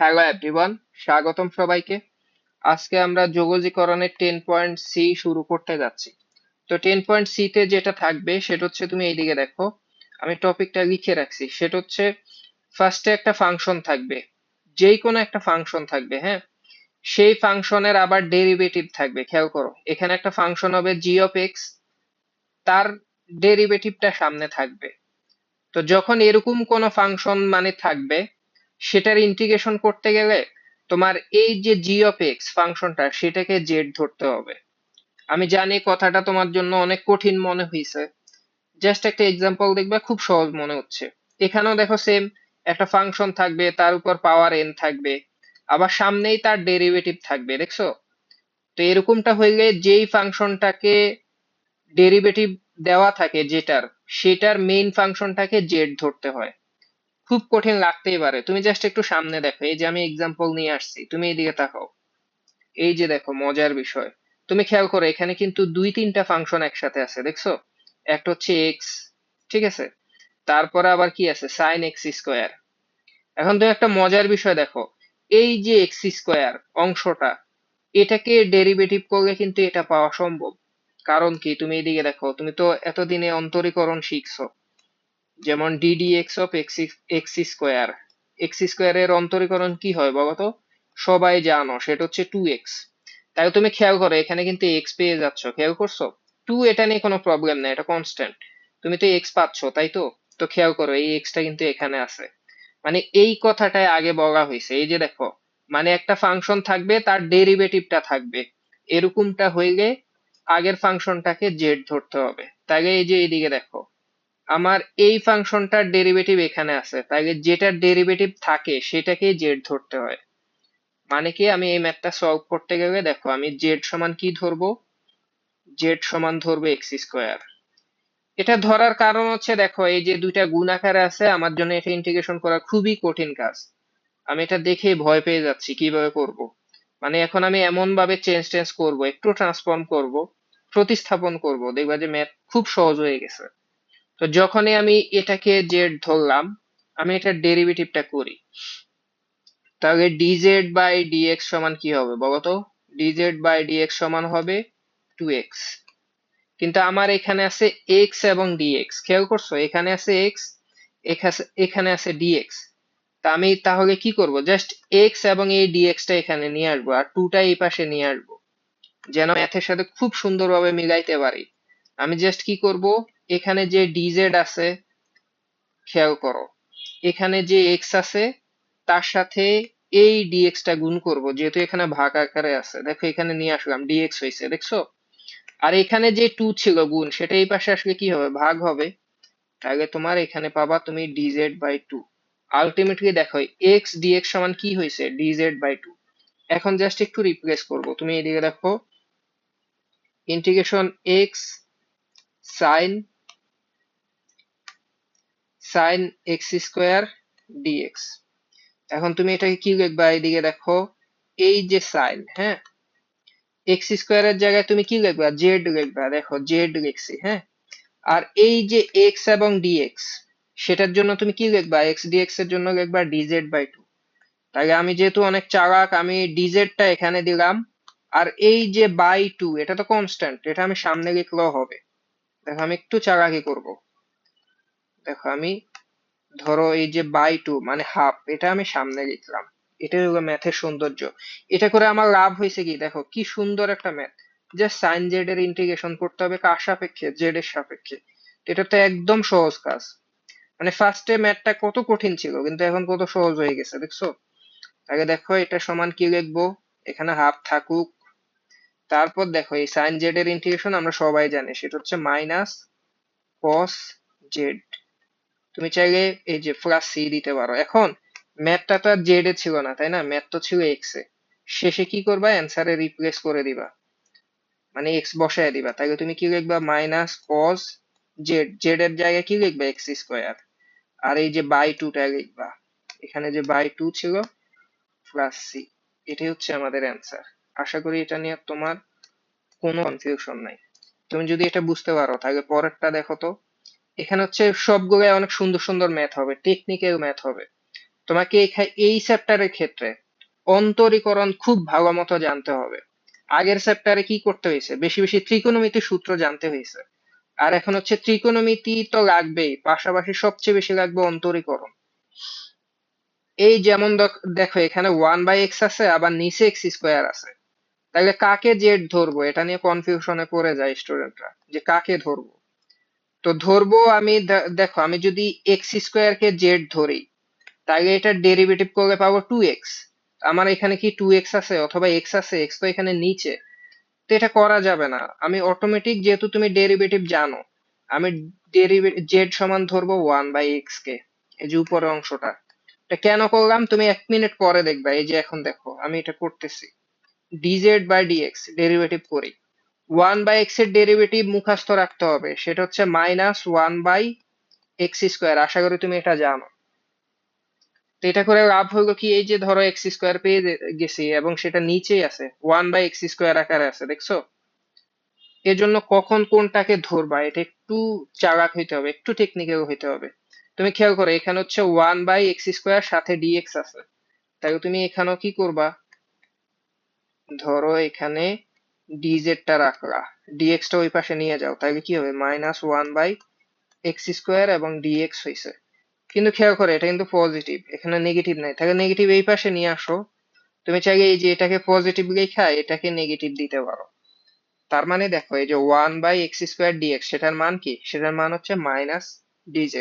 Hello everyone, স্বাগতম সবাইকে। আজকে আমরা যোগজীকরণের 10.সি শুরু করতে যাচ্ছি। তো 10.সি তে যেটা থাকবে সেটা হচ্ছে, তুমি এইদিকে দেখো, আমি টপিকটা লিখে রাখছি। সেটা হচ্ছে, ফার্স্টে একটা ফাংশন থাকবে, যেই কোনো একটা ফাংশন থাকবে, হ্যাঁ। সেই ফাংশনের আবার ডেরিভেটিভ থাকবে। খেয়াল করো, এখানে একটা ফাংশন হবে জি অফ এক্স, তার ডেরিভেটিভটা সামনে থাকবে। তো যখন এরকম কোনো ফাংশন মানে থাকবে, সেটার ইন্টিগ্রেশন করতে গেলে তোমার এই যে জি অফ এক্স ফাংশনটা, সেটাকে জেড ধরতে হবে। আমি জানি কথাটা তোমার জন্য অনেক কঠিন মনে হয়েছে, জাস্ট একটা এক্সাম্পল দেখবে, খুব সহজ মনে হচ্ছে। এখানেও দেখো সেম, একটা ফাংশন থাকবে, তার উপর পাওয়ার এন থাকবে, আবার সামনেই তার ডেরিভেটিভ থাকবে, দেখছো? তো এরকমটা হইলে যেই ফাংশনটাকে ডেরিভেটিভ দেওয়া থাকে যেটার, সেটার মেইন ফাংশনটাকে জেড ধরতে হয়। খুব কঠিন লাগতেই পারে, তুমি জাস্ট একটু সামনে দেখো। এই যে আমি এক্সাম্পল নিয়ে আসছি, তুমি এইদিকে তাকাও। এই যে দেখো, মজার বিষয়, তুমি খেয়াল করো, এখানে কিন্তু দুই তিনটা ফাংশন একসাথে আছে, দেখছো? একটা হচ্ছে এক্স, ঠিক আছে, তারপরে আবার কি আছে, সাইন এক্স স্কোয়ার। এখন তুমি একটা মজার বিষয় দেখো, এই যে এক্স স্কোয়ার অংশটা, এটাকে ডেরিভেটিভ করলে কিন্তু এটা পাওয়া সম্ভব। কারণ কি, তুমি এইদিকে দেখো, তুমি তো এতদিনে অন্তরীকরণ শিখছো। যেমন DD x of x, x square, x স্কোয়ারের অন্তরীকরণ কি হয় বলো তো? সবাই জানো, সেটা হচ্ছে 2x। তাই তুমি খেয়াল করো, এখানে কিন্তু এক্স পেয়ে যাচ্ছ, খেয়াল করছো? টু, এটা নিয়ে কোনো প্রবলেম নেই, এটা কনস্ট্যান্ট। তুমি তো এক্স পাচ্ছ, তাই তো? তো খেয়াল করো, এই এক্সটা কিন্তু এখানে আছে। মানে এই কথাটাই আগে বলা হয়েছে, এই যে দেখো, মানে একটা ফাংশন থাকবে, তার ডেরিভেটিভটা থাকবে। এরকমটা হইলে আগের ফাংশনটাকে জেড ধরতে হবে। তাইলে এই যে এইদিকে দেখো, আমার এই ফাংশনটার ডেরিভেটিভ এখানে আছে, তাইলে যেটার ডেরিভেটিভ থাকে সেটাকেই জেড ধরতে হয়। মানে কি, আমি এই ম্যাথটা সলভ করতে গেলে দেখো, আমি জেড সমান কি ধরবো? জেড সমান ধরবো এক্স স্কোয়ার। এটা ধরার কারণ হচ্ছে, দেখো এই যে দুইটা গুণ আকারে আছে, আমার জন্য এটা ইন্টিগ্রেশন করা খুবই কঠিন কাজ। আমি এটা দেখেই ভয় পেয়ে যাচ্ছি কিভাবে করব। মানে এখন আমি এমন ভাবে চেঞ্জ টেঞ্জ করবো, একটু ট্রান্সফর্ম করব, প্রতিস্থাপন করব, দেখবা যে ম্যাথ খুব সহজ হয়ে গেছে। তো যখনই আমি এটাকে জেড ধরলাম, আমি এটার ডেরিভেটিভটা করি, তাহলে ডিজেড বাই ডিএক্স সমান কি হবে বলতো? ডিজেড বাই ডিএক্স সমান হবে 2x। কিন্তু আমার এখানে আছে এক্স এবং ডিএক্স, খেয়াল করছো? এখানে আছে এক্স, এখানে আছে ডিএক্স। তা আমি তাহলে কি করব, জাস্ট এক্স এবং এই ডিএক্সটা এখানে নিয়ে আসবো, আর টুটা এই পাশে নিয়ে আসবো, যেন ম্যাথের সাথে খুব সুন্দরভাবে মিলাইতে পারি। আমি জাস্ট কি করব, এখানে যে ডিজেড আছে, খেয়াল করো, এখানে যে এক্স আছে, তার সাথে এই ডিএক্স টা গুণ করব, যেহেতু এখানে ভাগ আকারে আছে। দেখো এখানে নিয়ে আসলাম, ডিএক্স হয়েছে, দেখছো? আর এখানে যে টু ছিল গুণ, সেটা এই পাশে আসলে কি হবে, ভাগ হবে। তাহলে তোমার এখানে পাবা তুমি ডিজেড বাই টু। আলটিমেটলি দেখো, এক্স ডিএক্স সমান কি হয়েছে, ডিজেড বাই টু। এখন জাস্ট একটু রিপ্লেস করব, তুমি এদিকে দেখো, integration x sine, sine x square dx. এখন তুমি এটাকে কি লিখবা, এইদিকে দেখো, এই যে সাইন, হ্যাঁ, এক্স স্কোয়ারের জায়গায় তুমি কি লিখবা, জেড লিখবা। দেখো জেড লিখছি, হ্যাঁ। আর এই যে এক্স এবং ডিএক্স, সেটার জন্য তুমি কি লিখবা, এক্স ডিএক্স এর জন্য লিখবা ডিজেড বাই টু। তাহলে আমি যেহেতু অনেক চালাক, আমি ডিজেডটা এখানে দিলাম। আর এই যে বাই টু, এটা তো কনস্ট্যান্ট, এটা আমি সামনে লিখলেও হবে। দেখো আমি একটু চালাকি করব। দেখো আমি, ধরো এই যে বাই টু মানে হাফ, এটা আমি সামনে লিখলাম। এটাই হলো ম্যাথের সৌন্দর্য। এটা করে আমার লাভ হয়েছে কি, দেখো কি সুন্দর একটা ম্যাথ। যে সাইন জেড এর ইন্টিগ্রেশন করতে হবে কার সাপেক্ষে, জেড এর সাপেক্ষে। এটা তো একদম সহজ কাজ। মানে ফার্স্টে ম্যাথটা কত কঠিন ছিল, কিন্তু এখন কত সহজ হয়ে গেছে, দেখছো? আগে দেখো এটা সমান কি লিখবো, এখানে হাফ থাকুক। তারপর দেখো, এই সাইন জেড এর ইন্টিগ্রেশন আমরা সবাই জানি, সেটা হচ্ছে মাইনাস কস জেড। তুমি চাইলে এই যে প্লাস সি দিতে পারো। এখন ম্যাথটা তো আর জেড এ ছিল না, তাই না? ম্যাথ তো ছিল এক্স এ। শেষে কি করবা, অ্যান্সারে রিপ্লেস করে দিবা, মানে এক্স বসায় দিবা। তাহলে তুমি কি লিখবা, মাইনাস কস জেড, জেড এর জায়গায় কি লিখবা, এক্স স্কোয়ার। আর এই যে বাই টুটা লিখবা, এখানে যে বাই টু ছিল, প্লাস সি। এটাই হচ্ছে আমাদের অ্যান্সার। আশা করি এটা নিয়ে তোমার কোনো কনফিউশন নাই। তুমি যদি এটা বুঝতে পারো, তাহলে পরেরটা দেখো তো। এখানে হচ্ছে সবগুলো অনেক সুন্দর সুন্দর ম্যাথ হবে, টেকনিক্যাল ম্যাথ হবে। তোমাকে এই চ্যাপ্টারের ক্ষেত্রে অন্তরীকরণ খুব ভালো মতো জানতে হবে। আগের চ্যাপ্টারে কি করতে হয়েছে, বেশি বেশি ত্রিকোণমিতির সূত্র জানতে হয়েছে। আর এখন হচ্ছে ত্রিকোণমিতি তো লাগবেই, পাশাপাশি সবচেয়ে বেশি লাগবে অন্তরীকরণ। এই যেমন দেখো এখানে 1/x আছে, আবার নিচে এক্স স্কোয়ার আছে। তাহলে কাকে জেড ধরবো, এটা নিয়ে কনফিউশনে পড়ে যায় স্টুডেন্টরা, যে কাকে ধরবো। তো ধরবো আমি, দেখো আমি যদি এক্স স্কোয়ার কে জেড ধরি, তাহলে এটার ডেরিভেটিভ করলে পাবো 2x। আমার এখানে কি 2x আছে অথবা x আছে? x তো এখানে নিচে, তো এটা করা যাবে না। আমি অটোমেটিক, যেহেতু তুমি ডেরিভেটিভ জানো, আমি ডেরিভেটিভ জেড সমান ধরবো 1/x কে, এই যে উপরের অংশটা। এটা কেন করলাম তুমি 1 মিনিট পরে দেখবা, এই যে এখন দেখো আমি এটা করতেছি। dz/dx ডেরিভেটিভ করি, 1/x এর ডেরিভেটিভ মুখস্থ রাখতে হবে, সেটা হচ্ছে -1/x²। আশা করি তুমি এটা জানো। তো এটা করে লাভ হলো কি, এই যে ধরো এক্স স্কোয়ার পেয়ে গেছি এবং সেটা নিচেই আছে, 1/x² আকারে আছে, দেখছো? এজন্য কখন কোনটাকে ধরবা এটা একটু চালাক হইতে হবে, একটু টেকনিক্যাল হইতে হবে। তুমি খেয়াল করো, এখানে হচ্ছে 1/x² সাথে ডিএক্স আছে, তাই তুমি এখানেও কি করবা, ধরো এখানে ডিজেডটা রাখলা, ডিএক্সটা ওই পাশে নিয়ে যাও, তাহলে কি হবে, -1/x² এবং ডিএক্স হয়েছে। কিন্তু খেয়াল করো এটা কিন্তু পজিটিভ, এখানে নেগেটিভ নাই, তাহলে নেগেটিভ এই পাশে নিয়ে আসো। তুমি চাইলে এই যে এটাকে পজিটিভ লেখা এটাকে নেগেটিভ দিতে পারো। তার মানে দেখো, এই যে 1/x²dx, সেটার মান কি, সেটার মান হচ্ছে -dz।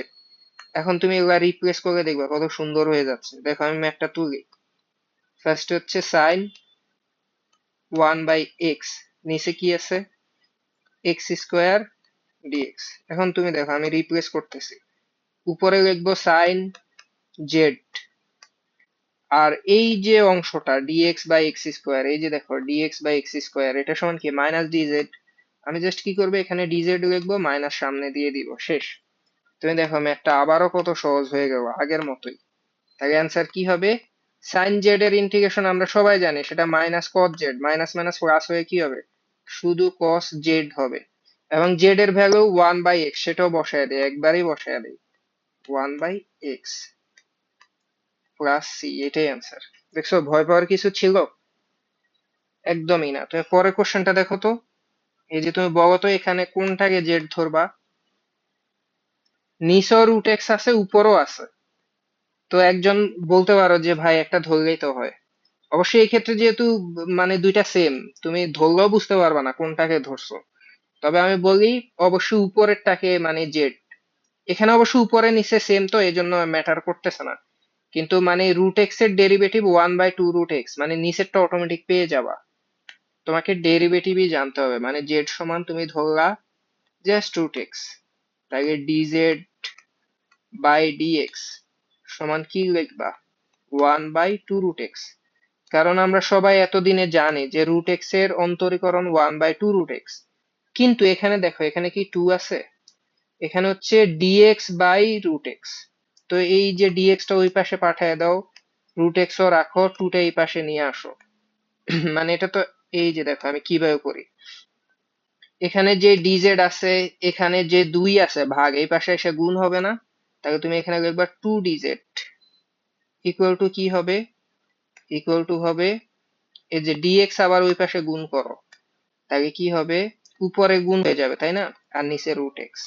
এখন তুমি এগুলা রিপ্লেস করে দেখবে কত সুন্দর হয়ে যাচ্ছে। দেখো আমি ম্যাথটা তুলি, ফার্স্ট হচ্ছে সাইন 1/x, নিচে কি আছে, x²dx। এখন তুমি দেখো আমি রিপ্লেস করতেছি, উপরে লিখবো সাইন জেড, আর এই যে অংশটা dx/x², এই যে দেখো dx/x², এটা সমান কি, -dz। আমি জাস্ট কি করবো, এখানে dz লিখবো, মাইনাস সামনে দিয়ে দিব, শেষ। তুমি দেখো ম্যাথটা আবারও কত সহজ হয়ে গেল, আগের মতোই। তাহলে অ্যান্সার কি হবে, সাইন জেড এর ইন্টিগ্রেশন আমরা সবাই জানি, সেটা -cos z, minus minus plus হয়ে কি হবে, শুধু cos z হবে। এবং জেড এর ভ্যালু 1/x, সেটাও বসায় দেয়, একবারই বসায় দেয়, 1/x প্লাস সি, এটাই অ্যান্সার। দেখছো ভয় পাওয়ার কিছু ছিল? একদমই না। তুমি পরের কোশ্চেনটা দেখো তো, এই যে তুমি বলো তো এখানে কোনটাকে জেড ধরবা। নিচেও রুট এক্স আছে, উপরও আছে, তো একজন বলতে পারো যে ভাই একটা ধরলেই তো হয়। অবশ্যই এই ক্ষেত্রে যেহেতু মানে দুইটা সেম, তুমি ধরলেও বুঝতে পারবা না কোনটাকে ধরছো। তবে আমি বলি অবশ্যই উপরেরটাকে, মানে জেড। এখানে অবশ্য উপরে নিচে সেম, তো এই জন্য ম্যাটার করতেছে না। কিন্তু মানে রুট এক্স এর ডেরিভেটিভ 1/2√x, মানে নিচেরটা অটোমেটিক পেয়ে যাবা। তোমাকে ডেরিভেটিভই জানতে হবে, মানে জেড সমান তুমি ধরলা জাস্ট রুট এক্স, তাহলে dz/dx সমান কি লিখবা, 1/2√x। কারণ আমরা সবাই এতদিনে জানি যে রুট এক্স এর অন্তরীকরণ 1/2√x। কিন্তু এখানে দেখো, এখানে কি 2 আছে, এখানে হচ্ছে dx/√x। তো এই যে dx টা ওই পাশে পাঠায় দাও, রুট এক্স ও রাখো, 2 টা এই পাশে নিয়ে আসো। মানে এটা তো, এই যে দেখো আমি কিভাবে করি, এখানে যে dz আছে, এখানে যে 2 আছে ভাগ, এই পাশে এসে গুণ হবে না? তাহলে তুমি এখানে লিখবা 2dz ইকুয়াল টু কি হবে, ইকুয়াল টু হবে, এই যে dx আবার ওই পাশে গুণ করো, তাহলে কি হবে, উপরে গুণ হয়ে যাবে তাই না, আর নিচে রুট এক্স।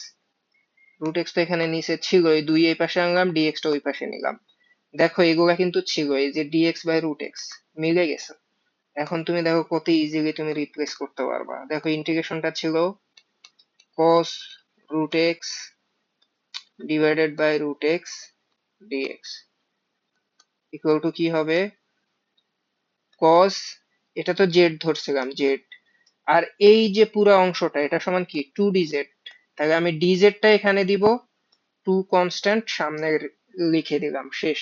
রুট এক্স তো এখানে নিচে ছিল, এই 2 এই পাশে আনলাম, dx টা ওই পাশে নিলাম। দেখো এগুলা কিন্তু ছিল, এই যে dx/√x মিলে গেছে। এখন তুমি দেখো কত ইজিলি তুমি রিপ্লেস করতে পারবা। দেখো ইন্টিগ্রেশনটা ছিল cos √x divided by √x dx equal to কি হবে, cos, এটা তো জেড ধরছিলাম, জেড, আর এই যে পুরো অংশটা এটা সমান কি, 2dz। তাহলে আমি dz টা এখানে দিব, 2 কনস্ট্যান্ট সামনে লিখে দিলাম, শেষ।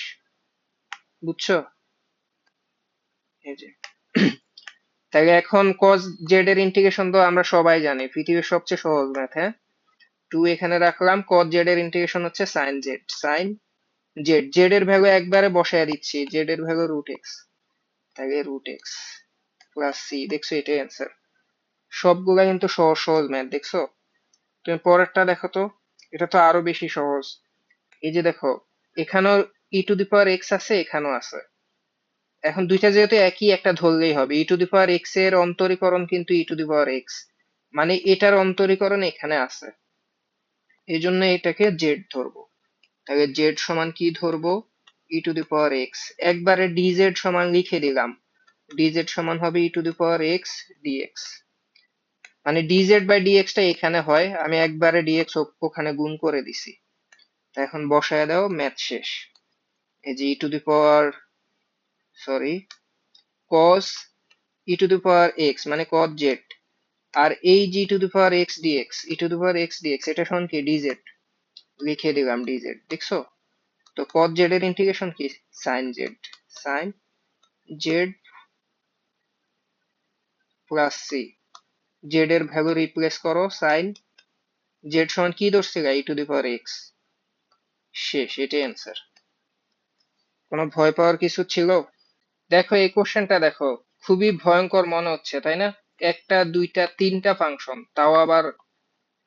বুঝছো? এই যে তাহলে এখন cos z এর ইন্টিগ্রেশন তো আমরা সবাই জানি, পৃথিবীর সবচেয়ে সহজ ম্যাথ, হ্যাঁ। 2 এখানে রাখলাম, cos z এর ইন্টিগ্রেশন হচ্ছে sin z, sin z, z এর ভ্যালু একবারে বসায় দিচ্ছি, z এর ভ্যালু √x, তাহলে √x প্লাস c। দেখছো এটাই অ্যান্সার। সবগুলা কিন্তু সহজ সহজ ম্যাথ, দেখছো? তুমি পরেরটা দেখো তো, এটা তো আরো বেশি সহজ। এই যে দেখো, এখানেও ই টু দি পাওয়ার এক্স আছে, এখানেও আছে। এখন দুইটা যেহেতু একই, একটা ধরলেই হবে। E to the power x এর অন্তরীকরণ কিন্তু ই টু দি পাওয়ার এক্স, মানে এটার অন্তরীকরণ এখানে আছে, এই জন্য এটাকে জেড ধরবো। তাহলে জেড সমান কি ধরবো? E to the power x. একবারে ডিজেড সমান লিখে দিলাম, ডিজেড সমান হবে e to the power x d x. মানে ডিজেড বাই ডিএক্স টা এখানে হয়, আমি একবারে ডিএক্স ওখানে গুণ করে দিছি। এখন বসায় দাও, ম্যাথ শেষ। এই যে e to the power, sorry, cos e to the power x মানে cos জেড, আর এই যে e to the power x d x, e to the power x d x এটা সমান কি ডিজেড, লিখে দিলাম ডিজেড। দেখছো? তো cos জেড এর ইন্টিগ্রেশন কি? Sign Z, sign Z plus C. Z এর ভ্যালু রিপ্লেস করো, সাইন জেড সমান কি ধরছিল? ই টু দি পাওয়ার এক্স। শেষ, এটাই অ্যান্সার। কোনো ভয় পাওয়ার কিছু ছিল? দেখো এই কোশ্চেনটা দেখো, খুবই ভয়ঙ্কর মনে হচ্ছে তাই না? একটা দুইটা তিনটা ফাংশন, তাও আবার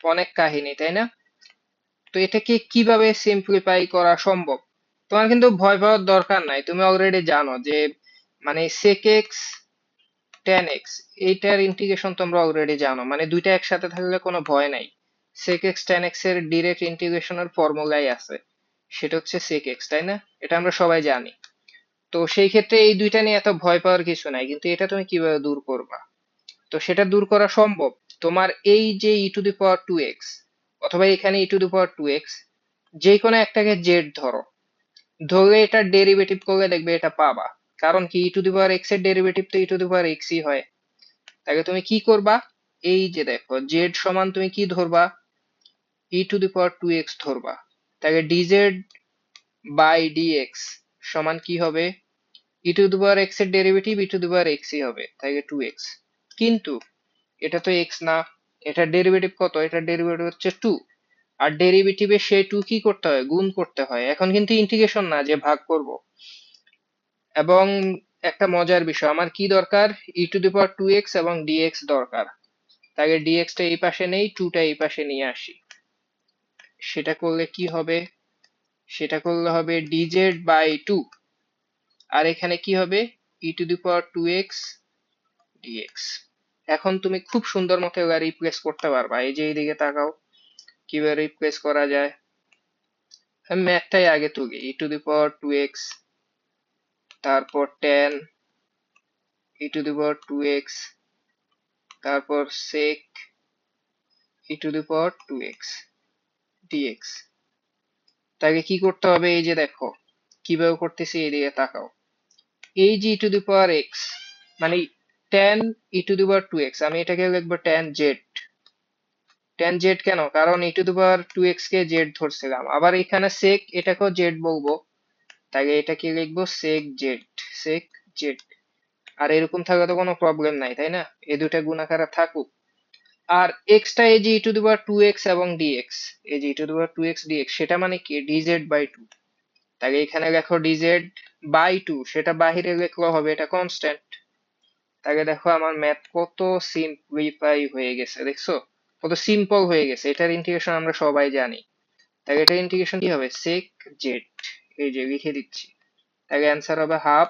অনেক কাহিনী, তাই না? তো এটাকে কিভাবে সিম্পলিফাই করা সম্ভব? তোমার কিন্তু ভয় পাওয়ার দরকার নাই, তুমি অলরেডি জানো যে মানে sec x tan x এইটার ইন্টিগ্রেশন তোমরা অলরেডি জানো, মানে দুইটা একসাথে থাকলে কোনো ভয় নাই। sec x tan x এর ডিরেক্ট ইন্টিগ্রেশনের ফর্মুলাই আছে, সেটা হচ্ছে sec x, তাই না? এটা আমরা সবাই জানি। তো সেই ক্ষেত্রে এই দুইটা নিয়ে এত ভয় পাওয়ার কিছু নাই, কিন্তু এটা তুমি কিভাবে দূর করবা? তো সেটা দূর করা সম্ভব। তোমার এই যে e to the power two x, অথবা এখানে e to the power two x, যে কোনো একটাকে জেড ধরো, ধরলে এটার ডেরিভেটিভ করলে দেখবে এটা পাবা। কারণ কি, ই টু দি পাওয়ার এক্স এর ডেরিভেটিভ তো ই টু দি পাওয়ার এক্সই হয়। তাহলে তুমি কি করবা? এই যে দেখো জেড সমান তুমি কি ধরবা? E to the power two x ধরবা। তাহলে ডিজেড বাই ডিএক্স সমান কি হবে? E to the power x এর derivative e to the power এক্সই হবে, তাহলে টু এক্স। কিন্তু এটা তো এক্স না, এটার ডেরিভেটিভ কত? এটার ডেরিভেটিভ হচ্ছে টু, আর ডেরিভেটিভে সেই টু কি করতে হয়? গুণ করতে হয়। এখন কিন্তু ইন্টিগ্রেশন না যে ভাগ করব। এবং একটা মজার বিষয়, আমার কি দরকার? E to the power two x এবং ডিএক্স দরকার। তাকে ডিএক্স টা এই পাশে নেই, টু টা এই পাশে নিয়ে আসি। সেটা করলে কি হবে? সেটা করলে হবে ডিজেড বাই টু, আর এখানে কি হবে? E to the power two x d x. এখন তুমি খুব সুন্দর মতো এবার রিপ্লেস করতে পারবা। এই যে এইদিকে তাকাও, কিভাবে রিপ্লেস করা যায়। আমি ম্যাথটাই আগে তুলি, e to the power two x, তারপর tan e to the power two x, তারপর sec e to the power two x d x. তাকে কি করতে হবে? এই যে দেখো কিভাবে করতেছি, এইদিকে তাকাও। এই যে e to the power x মানে tan e to the power two x, আমি এটাকে লিখবো টেন জেড। টেন জেড কেন? কারণ e to the power two x কে জেড ধরছিলাম। আবার এখানে sec এটাকেও জেড বলবো, তাই এটাকে লিখবো sec জেড, sec জেড। আর এরকম থাকলে তো কোনো প্রবলেম নাই, তাই না? এই দুটা গুণ আকারে থাকুক। আর এক্সটা এই যে e to the power two x এবং ডিএক্স, এই যে e to the power two x d x, সেটা মানে কি? D z by two. তাহলে এখানে লেখো ডিজেড বাই টু, সেটা বাহিরে লিখলেও হবে, এটা কনস্ট্যান্ট। তাহলে দেখো আমার ম্যাথ কত সিম্পলিফাই হয়ে গেছে, দেখছো? কত সিম্পল হয়ে গেছে। এটার ইন্টিগ্রেশন আমরা সবাই জানি। তাহলে এটার ইন্টিগ্রেশন কি হবে? সেক জেড, এই যে লিখে দিচ্ছি। তাহলে অ্যান্সার হবে হাফ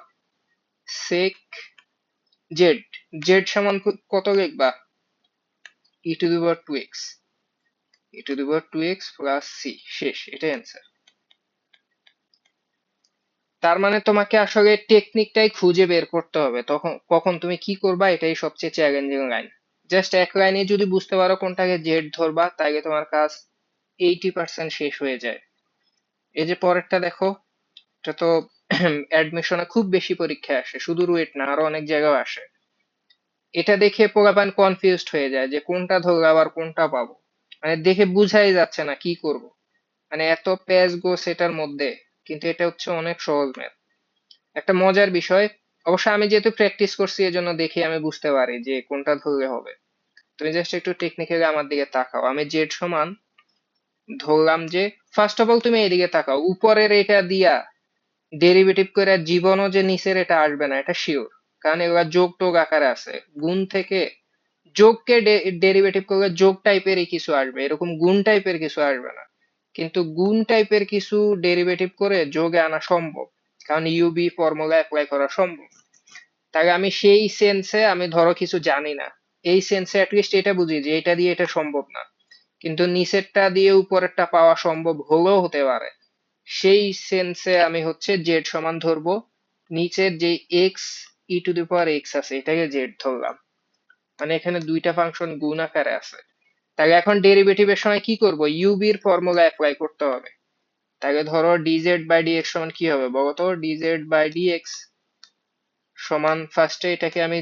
সেক জেড। জেড সমান কত লিখবা? E to the power two x, e to the power two x plus C. শেষ, এটাই অ্যান্সার। তার মানে তোমাকে আসলে টেকনিকটাই খুঁজে বের করতে হবে, তখন কখন তুমি কি করবা, এটাই সবচেয়ে চ্যালেঞ্জিং লাইন। জাস্ট এক লাইনে যদি বুঝতে পারো কোনটাকে জেড ধরবা, তাহলে তোমার কাজ 80% শেষ হয়ে যায়। এই যে পরেরটা দেখো, এটা তো অ্যাডমিশনে খুব বেশি পরীক্ষায় আসে, শুধু রুয়েট না আরো অনেক জায়গায় আসে। এটা দেখে পোলাপান কনফিউজড হয়ে যায় যে কোনটা ধরলে আবার কোনটা পাবো, মানে দেখে বুঝাই যাচ্ছে না কি করব। মানে এত প্যাচ গো সেটার মধ্যে, কিন্তু এটা হচ্ছে অনেক সহজ ম্যাথ। একটা মজার বিষয়, অবশ্য আমি যেহেতু প্র্যাকটিস করছি এজন্য দেখে আমি বুঝতে পারি যে কোনটা ধরলে হবে। তুমি জাস্ট একটু টেকনিক্যালি আমার দিকে তাকাও। আমি জেড সমান ধরলাম যে, ফার্স্ট অফ অল তুমি এদিকে তাকাও, উপরের এটা দিয়া ডেরিভেটিভ করে জীবনও যে নিচের এটা আসবে না, এটা শিওর। কারণ এগুলা যোগ টোগ আকারে আছে। গুণ থেকে যোগকে ডেরিভেটিভ করলে যোগ টাইপেরই কিছু আসবে, এরকম গুণ টাইপের কিছু আসবে না। কিন্তু গুণ টাইপের কিছু ডেরিভেটিভ করে যোগে আনা সম্ভব, কারণ ইউবি ফর্মুলা অ্যাপ্লাই করা সম্ভব। তাই আমি সেই সেন্সে আমি ধরো কিছু জানি না, এই সেন্সে অ্যাটলিস্ট এটা বুঝি যে এটা দিয়ে এটা সম্ভব না, কিন্তু নিচেরটা দিয়ে উপরেরটা পাওয়া সম্ভব হলেও হতে পারে। সেই সেন্সে আমি হচ্ছে জেড সমান ধরবো, নিচের যে x e to the power x আছে এটাকে জেড ধরলাম, মানে এখানে দুইটা ফাংশন গুণ আকারে আছে। তাহলে এখন ডেরিভেটিভের সময় কি করব, ইউবির ফর্মুলা অ্যাপ্লাই করতে হবে। তাহলে ধরো ডিজেড বাই ডিএক্স সমান কি হবে বলতো, ডিজেড বাই ডিএক্স সমান ফার্স্টে এটাকে আমি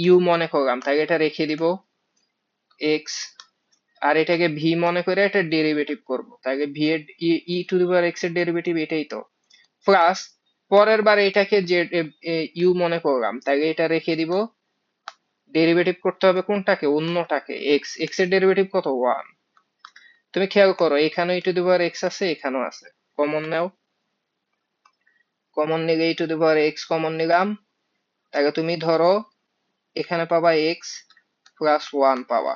ইউ মনে করলাম, তাহলে এটা রেখে দিব এক্স, আর এটাকে ভি মনে করে এটা ডেরিভেটিভ করব, তাহলে ভি এর ই টু দি পাওয়ার এক্স এর ডেরিভেটিভ এটাই তো, প্লাস পরের বার এটাকে জেড ইউ মনে করলাম, তাহলে এটা রেখে দিব, ডেরিভেটিভ করতে হবে কোনটাকে, অন্যটাকে, এক্স, এক্স এর ডেরিভেটিভ কত, ওয়ান। তুমি খেয়াল করো এখানে e to the power x আছে, এখানেও আছে, কমন নাও, কমন নিলে e to the power x common নিলাম, তাহলে তুমি ধরো এখানে পাবা এক্স প্লাস ওয়ান পাবা।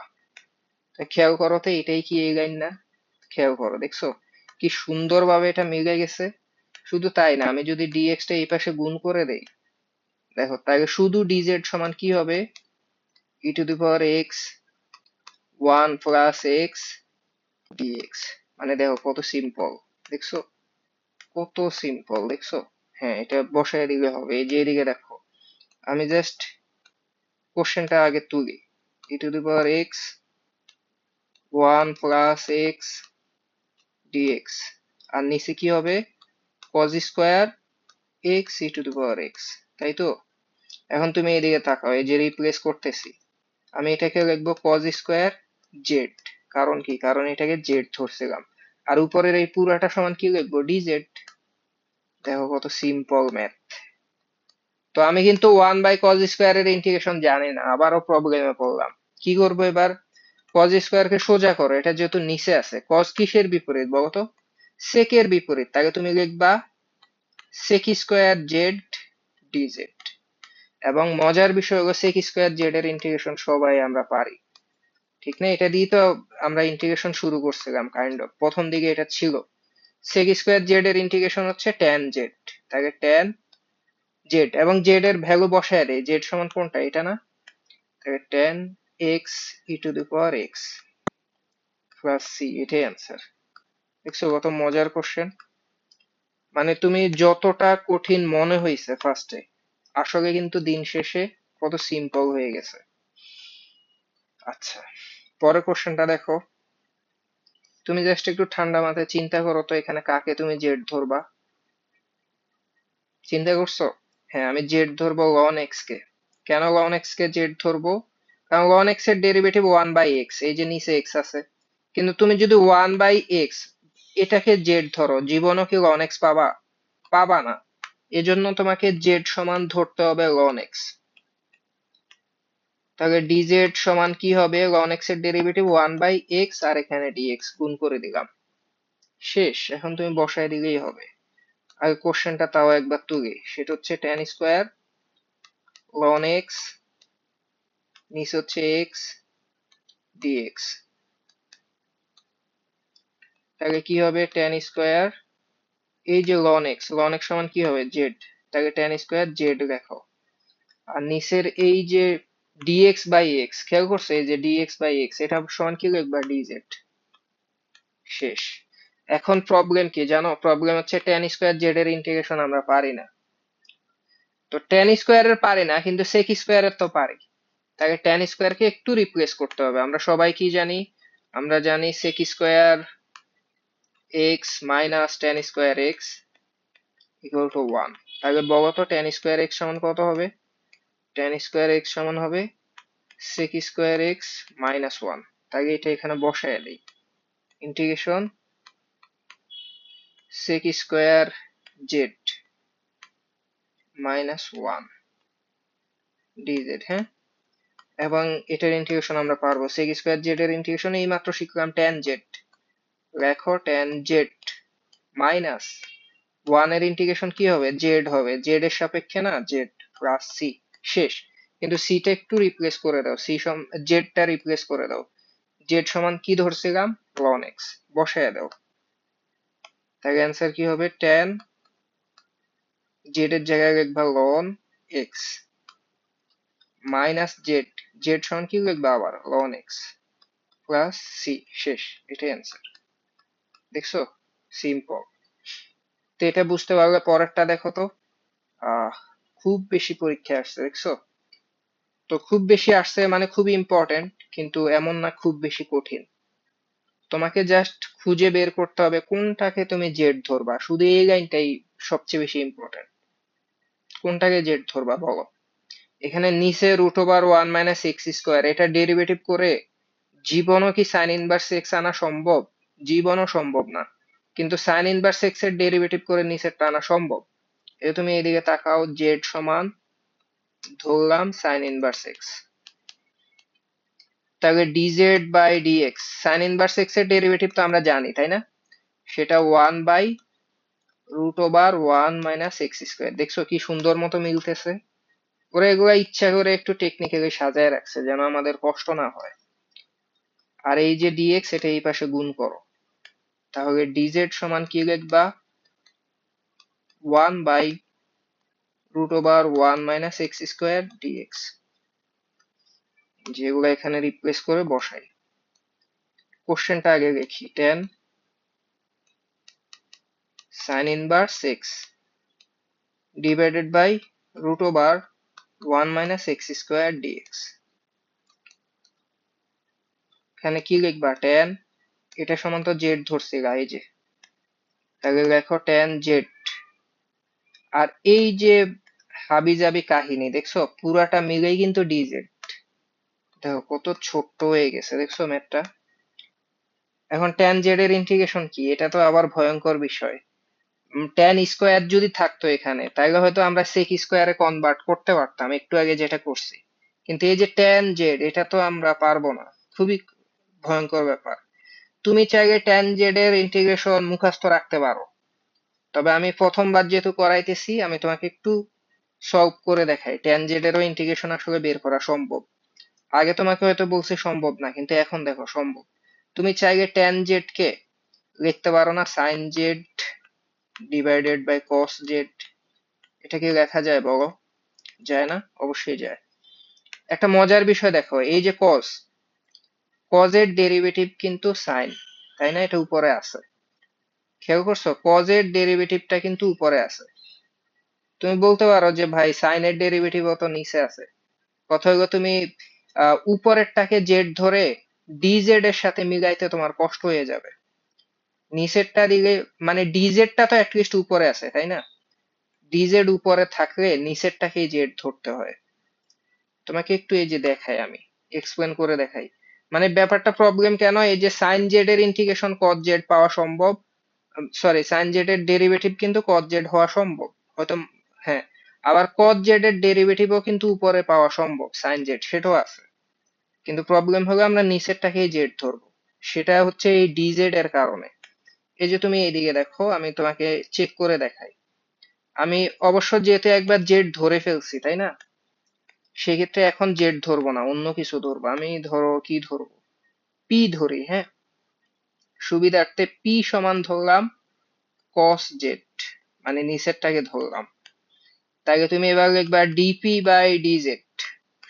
খেয়াল করো তো এটাই কি এই লাইন না, খেয়াল করো দেখছো কি সুন্দরভাবে এটা মিলে গেছে। শুধু তাই না, আমি যদি ডিএক্স টা এই পাশে গুণ করে দেই, দেখো তাহলে শুধু ডিজেড সমান কি হবে, e to the power x one plus x d x, মানে দেখো কত সিম্পল, দেখছো কত সিম্পল, দেখছো। হ্যাঁ এটা বসায় দিলে হবে, এই যে এদিকে দেখো, আমি জাস্ট কোশ্চেনটা আগে তুলি, e to the power x one plus x d x, আর নিচে কি হবে, cos square x e to the power x, তাই তো। এখন তুমি এদিকে তাকাও, এই যে রিপ্লেস করতেছি, আমি এটাকে লিখবো কজ স্কোয়ার জেড, কারণ কি, কারণ এটাকে জেড ধরছিলাম, আর উপরের এই পুরাটা সমান কি লিখবো, ডিজেড। দেখো কত সিম্পল ম্যাথ। তো আমি কিন্তু ওয়ান বাই কজ স্কোয়ার এর ইন্টিগ্রেশন জানি না, আবারও প্রবলেমে পড়লাম। কি করবো এবার, কজ স্কোয়ার কে সোজা করো, এটা যেহেতু নিচে আছে, কজ কিসের বিপরীত বলতো, সেকের বিপরীত, তাকে তুমি লিখবা সেক স্কোয়ার জেড ডিজেড। এবং মজার বিষয় হলো সেক স্কোয়ার জেড এর ইন্টিগ্রেশন সবাই আমরা পারি, ঠিক না, এটা দিয়ে তো আমরা ইন্টিগ্রেশন শুরু করছিলাম কাইন্ড অফ, প্রথম দিকে এটা ছিল। সেক স্কোয়ার জেড এর ইন্টিগ্রেশন হচ্ছে ট্যান জেড, তাকে ট্যান জেড, এবং জেড এর ভ্যালু বসায় দেয়, জেড সমান কোনটা, এটা না, তাহলে tan x e to the power x plus C, এটাই অ্যান্সার। দেখছো কত মজার কোশ্চেন, মানে তুমি যতটা কঠিন মনে হয়েছে ফার্স্টে, আসলে কিন্তু দিন শেষে কত সিম্পল হয়ে গেছে। আচ্ছা পরের কোশ্চেনটা দেখো, তুমি জাস্ট একটু ঠান্ডা মাথায় চিন্তা করো তো এখানে কাকে তুমি জেড ধরবা, চিন্তা করছো। হ্যাঁ আমি জেড ধরবো লন এক্স কে। কেন লন এক্স কে জেড ধরবো, কারণ লন এক্স এর ডেরিভেটিভ ওয়ান বাই এক্স, এই যে নিচে এক্স আছে, কিন্তু তুমি যদি ওয়ান বাই এক্স এটাকে জেড ধরো, জীবনও কি লন এক্স পাবা, পাবা না, এজন্য তোমাকে জেড সমান ধরতে হবে লন এক্স। তাহলে ডিজেড সমান কি হবে, লন এক্স এর ডেরিভেটিভ ওয়ান বাই এক্স, আর এখানে ডিএক্স গুণ করে দিলাম, শেষ, এখন তুমি বসায় দিলেই হবে। আগে কোশ্চেনটা তাও একবার তুলি, সেটা হচ্ছে ট্যান স্কোয়ার লন এক্স, নিচে হচ্ছে এক্স ডিএক্স, তাহলে কি হবে ট্যান স্কোয়ার, এই যে লন এক্স সমান কি হবে জেড, তাহলে ট্যান স্কোয়ার জেড লেখো, আর নিচের এই যে ডিএক্স বাই এক্স, খেয়াল করছো এই যে ডিএক্স বাই এক্স, এটা সমান কি লিখবা ডিজেড, শেষ। এখন প্রবলেম কি জানো, প্রবলেম হচ্ছে ট্যান স্কোয়ার জেড এর ইন্টিগ্রেশন আমরা পারি না। তো ট্যান স্কোয়ার এর পারি না, কিন্তু সেক স্কোয়ার এর তো পারি, তাকে ট্যান স্কোয়ার কে একটু রিপ্লেস করতে হবে। আমরা সবাই কি জানি, আমরা জানি sec square x minus tan square x equal to one. তাহলে বলো তো ট্যান স্কোয়ার এক্স সমান কত হবে, ট্যান স্কোয়ার এক্স সমান হবে sec square x minus one. তাহলে এটা এখানে বসায় দিই, integration sec square z minus one dz, হ্যাঁ, এবং এটার ইন্টিগ্রেশন আমরা পারবো, সেক স্কোয়ার জেড এর ইন্টিগ্রেশন এই মাত্র শিখলাম ট্যান জেড, লেখো ট্যান জেড মাইনাস ওয়ান এর ইন্টিগ্রেশন কি হবে, জেড হবে, জেড এর সাপেক্ষে না জেড প্লাস সি, শেষ। কিন্তু সিটা একটু রিপ্লেস করে দাও, সি জেডটা রিপ্লেস করে দাও, জেড সমান কি ধরছিলাম লন এক্স বসায় দাও, তাহলে অ্যান্সার কি হবে? tan জেড এর জায়গায় লিখবা ln x minus z, z সমান কি লিখবা আবার লন এক্স প্লাস সি, শেষ। এটাই অ্যান্সার। দেখছো, সিম্পল। তো এটা বুঝতে পারলে পরেরটা দেখো তো। আহ খুব বেশি পরীক্ষা আসছে, দেখছো তো, খুব বেশি আসছে মানে খুব ইম্পর্টেন্ট, কিন্তু এমন না খুব বেশি কঠিন। তোমাকে জাস্ট খুঁজে বের করতে হবে কোনটাকে তুমি জেড ধরবা, শুধু এই লাইনটাই সবচেয়ে বেশি ইম্পর্টেন্ট। কোনটাকে জেড ধরবা বলো। এখানে নিচে root over one minus x square, এটা ডেরিভেটিভ করে জীবনও কি সাইন ইনভার্স এক্স আনা সম্ভব? জীবনও সম্ভব না। কিন্তু সাইন ইনভার্স এক্স এর ডেরিভেটিভ করে নিচেরটা আনা সম্ভব। এই তুমি এদিকে তাকাও, জেড সমান ধরলাম সাইন ইনভার্স এক্স, তাহলে DZ by dx, sine inverse x এর ডেরিভেটিভ তো আমরা জানি তাই না, সেটা one by root over one minus x square. দেখছো কি সুন্দর মতো মিলতেছে। ওরা এগুলা ইচ্ছা করে একটু টেকনিক্যালি সাজায় রাখছে যেন আমাদের কষ্ট না হয়। আর এই যে ডিএক্স, এটা এই পাশে গুণ করো, তাহলে ডিজেড সমান কি লিখবা? One by root over one minus x square dx, যেগুলো এখানে রিপ্লেস করে বসাই। কোশ্চেনটা আগে লিখি, tan sine inverse x divided by root over one minus x square dx. এখানে কি লিখবা? টেন, এটা সমান তো জেড ধরছি গা, এই যে, তাহলে লেখো টেন জেড। আর এই যে হাবিজাবি কাহিনী দেখছো, পুরাটা মিলেই কিন্তু ডিজেড। দেখো কত ছোট্ট হয়ে গেছে, দেখছো ম্যাথটা। এখন ট্যান জেড এর ইন্টিগ্রেশন কি, এটা তো আবার ভয়ঙ্কর বিষয়। ট্যান স্কোয়ার যদি থাকতো এখানে, তাহলে হয়তো আমরা সেক স্কোয়ারে কনভার্ট করতে পারতাম, একটু আগে যেটা করছি। কিন্তু এই যে ট্যান জেড, এটা তো আমরা পারবো না, খুবই ভয়ঙ্কর ব্যাপার। তুমি চাইলে ট্যান জেড এর ইন্টিগ্রেশন মুখস্থ রাখতে পারো, তবে আমি প্রথমবার যেহেতু করাইতেছি, আমি তোমাকে একটু সলভ করে দেখাই। ট্যান জেড এরও ইন্টিগ্রেশন আসলে বের করা সম্ভব। আগে তোমাকে হয়তো বলছি সম্ভব না, কিন্তু এখন দেখো সম্ভব। তুমি চাইলে ট্যান জেড কে লিখতে পারো না sine z divided by cos z, এটা কি লেখা যায় বলো? যায় না? অবশ্যই যায়। একটা মজার বিষয় দেখো, এই যে কস, কজ এর ডেরিভেটিভ কিন্তু সাইন, তাই না? এটা উপরে আছে, খেয়াল করছো? কজ এর ডেরিভেটিভটা কিন্তু উপরে আছে। তুমি বলতে পারো যে ভাই সাইন এর ডেরিভেটিভ তো নিচে আছে। কথা হলো তুমি উপরেরটাকে জেড ধরে ডিজেড এর সাথে মিলাইতে তোমার কষ্ট হয়ে যাবে। নিচেরটা দিলে মানে ডিজেডটা তো অ্যাটলিস্ট উপরে আছে তাই না, ডিজেড উপরে থাকলে নিচেরটাকেই জেড ধরতে হয়। তোমাকে একটু এই যে দেখাই, আমি এক্সপ্লেন করে দেখাই। মানে ব্যাপারটা প্রবলেম কেন, এই যে সাইন জেড এর ইন্টিগ্রেশন কজ জেড পাওয়া সম্ভব, সরি সাইন জেড এর ডেরিভেটিভ কিন্তু কজ জেড হওয়া সম্ভব হয়তো, হ্যাঁ। আবার কজ জেড এর ডেরিভেটিভও কিন্তু উপরে পাওয়া সম্ভব, সাইন জেড সেটাও আছে। কিন্তু প্রবলেম হলো আমরা নিচেরটাকেই জেড ধরবো, সেটা হচ্ছে এই ডিজেড এর কারণে। এই যে তুমি এইদিকে দেখো, আমি তোমাকে চেক করে দেখাই। আমি অবশ্য যেহেতু একবার জেড ধরে ফেলছি তাই না, সেক্ষেত্রে এখন জেড ধরবো না, অন্য কিছু ধরবো। আমি ধরো কি ধরবো, পি ধরি, হ্যাঁ। সুবিধার্থে পি সমান ধরলাম কস জেড, মানে নিচেরটাকে ধরলাম। তাকে তুমি এবার লিখবা ডিপি বাই ডিজেড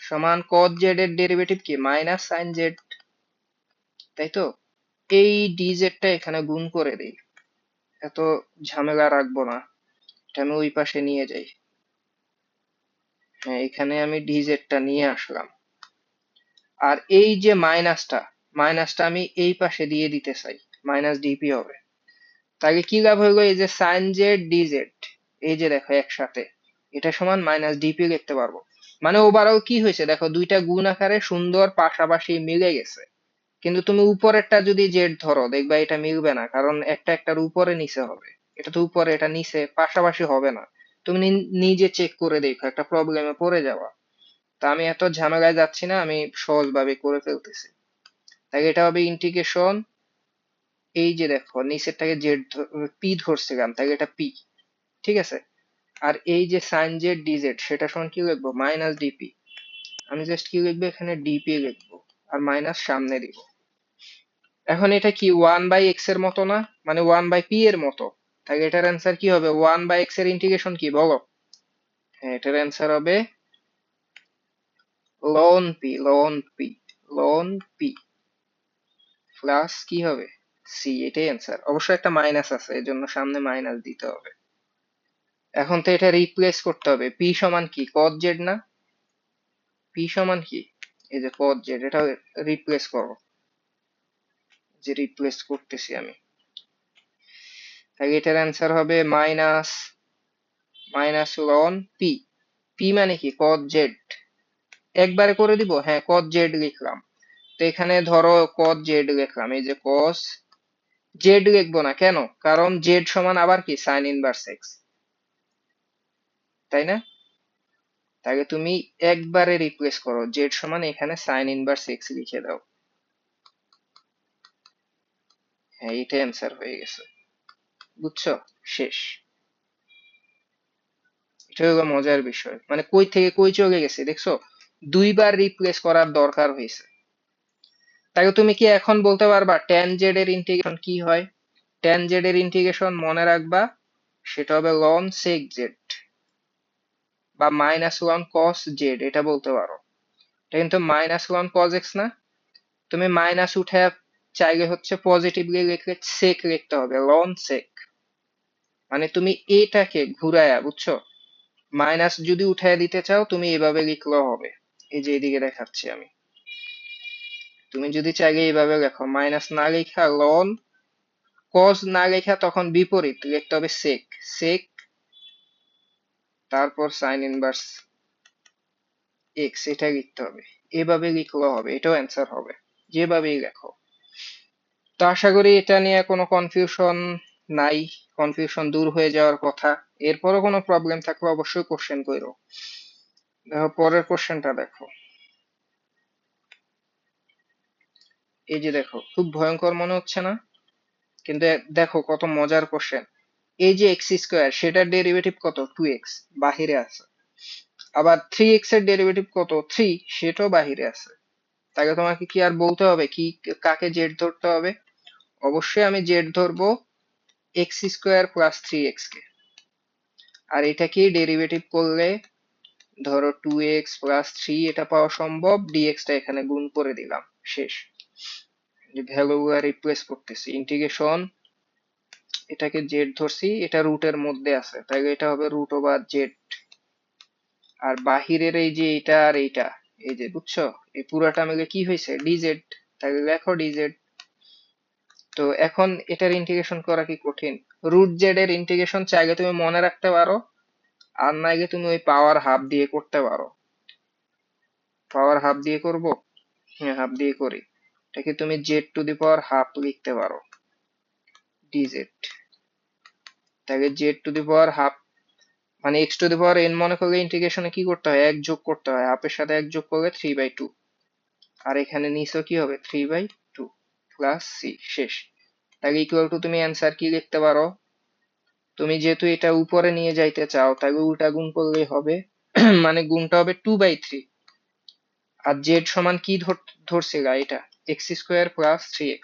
সমান কস জেড এর ডেরিভেটিভ কি মাইনাস সাইন জেড, তাই তো। এই ডিজেডটা এখানে গুণ করে দিই, এত ঝামেলা রাখবো না, এটা আমি ওই পাশে নিয়ে যাই। হ্যাঁ, এখানে আমি ডিজেডটা নিয়ে আসলাম। আর এই যে মাইনাসটা, মাইনাসটা আমি এই পাশে দিয়ে দিতে চাই, মাইনাস ডিপি হবে। তাহলে কি লাভ হইলো, এই যে সাইন জেড ডিজেড, এই যে দেখো একসাথে, এটা সমান মাইনাস ডিপি লিখতে পারবো। মানে ওভারঅল কি হয়েছে দেখো, দুইটা গুণ আকারে সুন্দর পাশাপাশি মিলে গেছে। কিন্তু তুমি উপরেরটা যদি জেড ধরো, দেখবা এটা মিলবে না, কারণ একটা একটার উপরে নিচে হবে। এটা তো উপরে, এটা নিচে, পাশাপাশি হবে না। তুমি নিজে চেক করে দেখো, একটা প্রবলেমে পড়ে যাওয়া। তা আমি এত ঝামেলায় যাচ্ছি না, আমি সহজভাবে করে ফেলতেছি। তাই এটা হবে ইন্টিগ্রেশন, এই যে দেখো নিচেরটাকে জেড পি ধরছিলাম, তাই এটা পি, ঠিক আছে। আর এই যে সাইন জেড ডিজেড, সেটা সমান কি লিখবো, মাইনাস ডিপি। আমি জাস্ট কি লিখবো এখানে, ডিপি লিখবো আর মাইনাস সামনে দিব। এখন এটা কি 1/x এর মতো না, মানে 1/p এর মতো? তাহলে এটার অ্যান্সার কি হবে? 1/x এর ইন্টিগ্রেশন কি বলো? হ্যাঁ, এটার অ্যান্সার হবে ln p প্লাস কি হবে c, এটাই অ্যান্সার। অবশ্য একটা মাইনাস আছে, এর জন্য সামনে মাইনাস দিতে হবে। এখন তো এটা রিপ্লেস করতে হবে। p সমান কি cos z না? p সমান কি, এই যে cos z, এটা রিপ্লেস করো। যে রিপ্লেস করতেছি আমি, তাহলে এটার অ্যান্সার হবে minus minus loan P. P মানে কি cos z, একবারে করে দিব, হ্যাঁ cos z লিখলাম। তো এখানে ধরো cos z লিখলাম, এই যে cos z লিখবো না কেন? কারণ z সমান আবার কি sin ইনভার্স x, তাই না? তাহলে তুমি একবারে রিপ্লেস করো, z সমান এখানে sin ইনভার্স x লিখে দাও। হ্যাঁ, এটা অ্যান্সার হয়ে গেছে, বুঝছো? শেষ। এটা হলো মজার বিষয়, মানে কই থেকে কই চলে গেছে দেখছো, দুইবার রিপ্লেস করার দরকার হয়েছে। তাহলে তুমি কি এখন বলতে পারবা tan z এর ইন্টিগ্রেশন কি হয়? tan z এর ইন্টিগ্রেশন মনে রাখবা, সেটা হবে ln sec z বা মাইনাস ওয়ান cos z, এটা বলতে পারো। এটা কিন্তু মাইনাস ওয়ান cos x না, তুমি মাইনাস উঠে চাইলে হচ্ছে পজিটিভলি লিখলে sec লিখতে হবে, ln sec। মানে তুমি এটাকে ঘুরায়া, বুঝছো? মাইনাস যদি উঠায় দিতে চাও তুমি এভাবে লিখলেও হবে, এই যে এদিকে দেখাচ্ছি আমি। তুমি যদি চাইলে এইভাবে লেখো, মাইনাস না লেখা লন, কজ না লেখা তখন বিপরীত লিখতে হবে সেক, সেক তারপর সাইন ইনভার্স এক্স, এটা লিখতে হবে। এভাবে লিখলেও হবে, এটাও অ্যান্সার হবে, যেভাবেই লেখো। তো আশা করি এটা নিয়ে কোনো কনফিউশন নাই, কনফিউশন দূর হয়ে যাওয়ার কথা। এরপরও কোনো প্রবলেম থাকলে অবশ্যই কোশ্চেন করো। দেখো পরের কোশ্চেনটা দেখো, এই যে দেখো, খুব ভয়ঙ্কর মনে হচ্ছে না? কিন্তু দেখো কত মজার কোশ্চেন। এই যে এক্স স্কোয়ার, সেটার ডেরিভেটিভ কত? 2x, বাহিরে আছে। আবার 3x এর ডেরিভেটিভ কত? 3, সেটাও বাহিরে আছে। তাহলে তোমাকে কি আর বলতে হবে কি কাকে জেড ধরতে হবে? অবশ্যই আমি জেড ধরবো এক্স স্কোয়ার প্লাস 3x কে। আর এটাকে ডেরিভেটিভ করলে ধরো 2x প্লাস 3, এটা পাওয়া সম্ভব, dx টা এখানে গুণ করে দিলাম, শেষ। ভ্যালু রিপ্লেস করতেছি, ইন্টিগ্রেশন, এটাকে জেড ধরছি, এটা রুটের মধ্যে আছে, তাই এটা হবে রুট ওভার জেড। আর বাহিরের এই যে এটা আর এইটা, এই যে বুঝছো, এই পুরাটা মিলে কি হয়েছে? ডিজেড। তাহলে লেখো ডিজেড। তো এখন এটার ইন্টিগ্রেশন করা কি কঠিন? রুট জেড এর ইন্টিগ্রেশন চাইলে তুমি মনে রাখতে পারো, আর নাইলে তুমি ওই পাওয়ার হাফ দিয়ে করতে পারো। পাওয়ার হাফ দিয়ে করব, হ্যাঁ হাফ দিয়ে করি। এটাকে তুমি Z to the power half লিখতে পারো, ডিজেড। তাহলে Z to the power half মানে x to the power n মনে করলে ইন্টিগ্রেশনে কি করতে হয়? এক যোগ করতে হয়, হাফের সাথে এক যোগ করলে 3/2। আর এখানে নিচেও কি হবে? 3/2 প্লাস সি, শেষ। তাহলে ইকুয়াল টু তুমি অ্যান্সার কি লিখতে পারো? তুমি যেহেতু এটা উপরে নিয়ে যাইতে চাও, তাহলে উল্টা গুণ করলেই হবে মানে গুণটা হবে 2/3। আর জেড সমান কি ধরছিলা? এটা এক্স স্কোয়ার প্লাস 3x,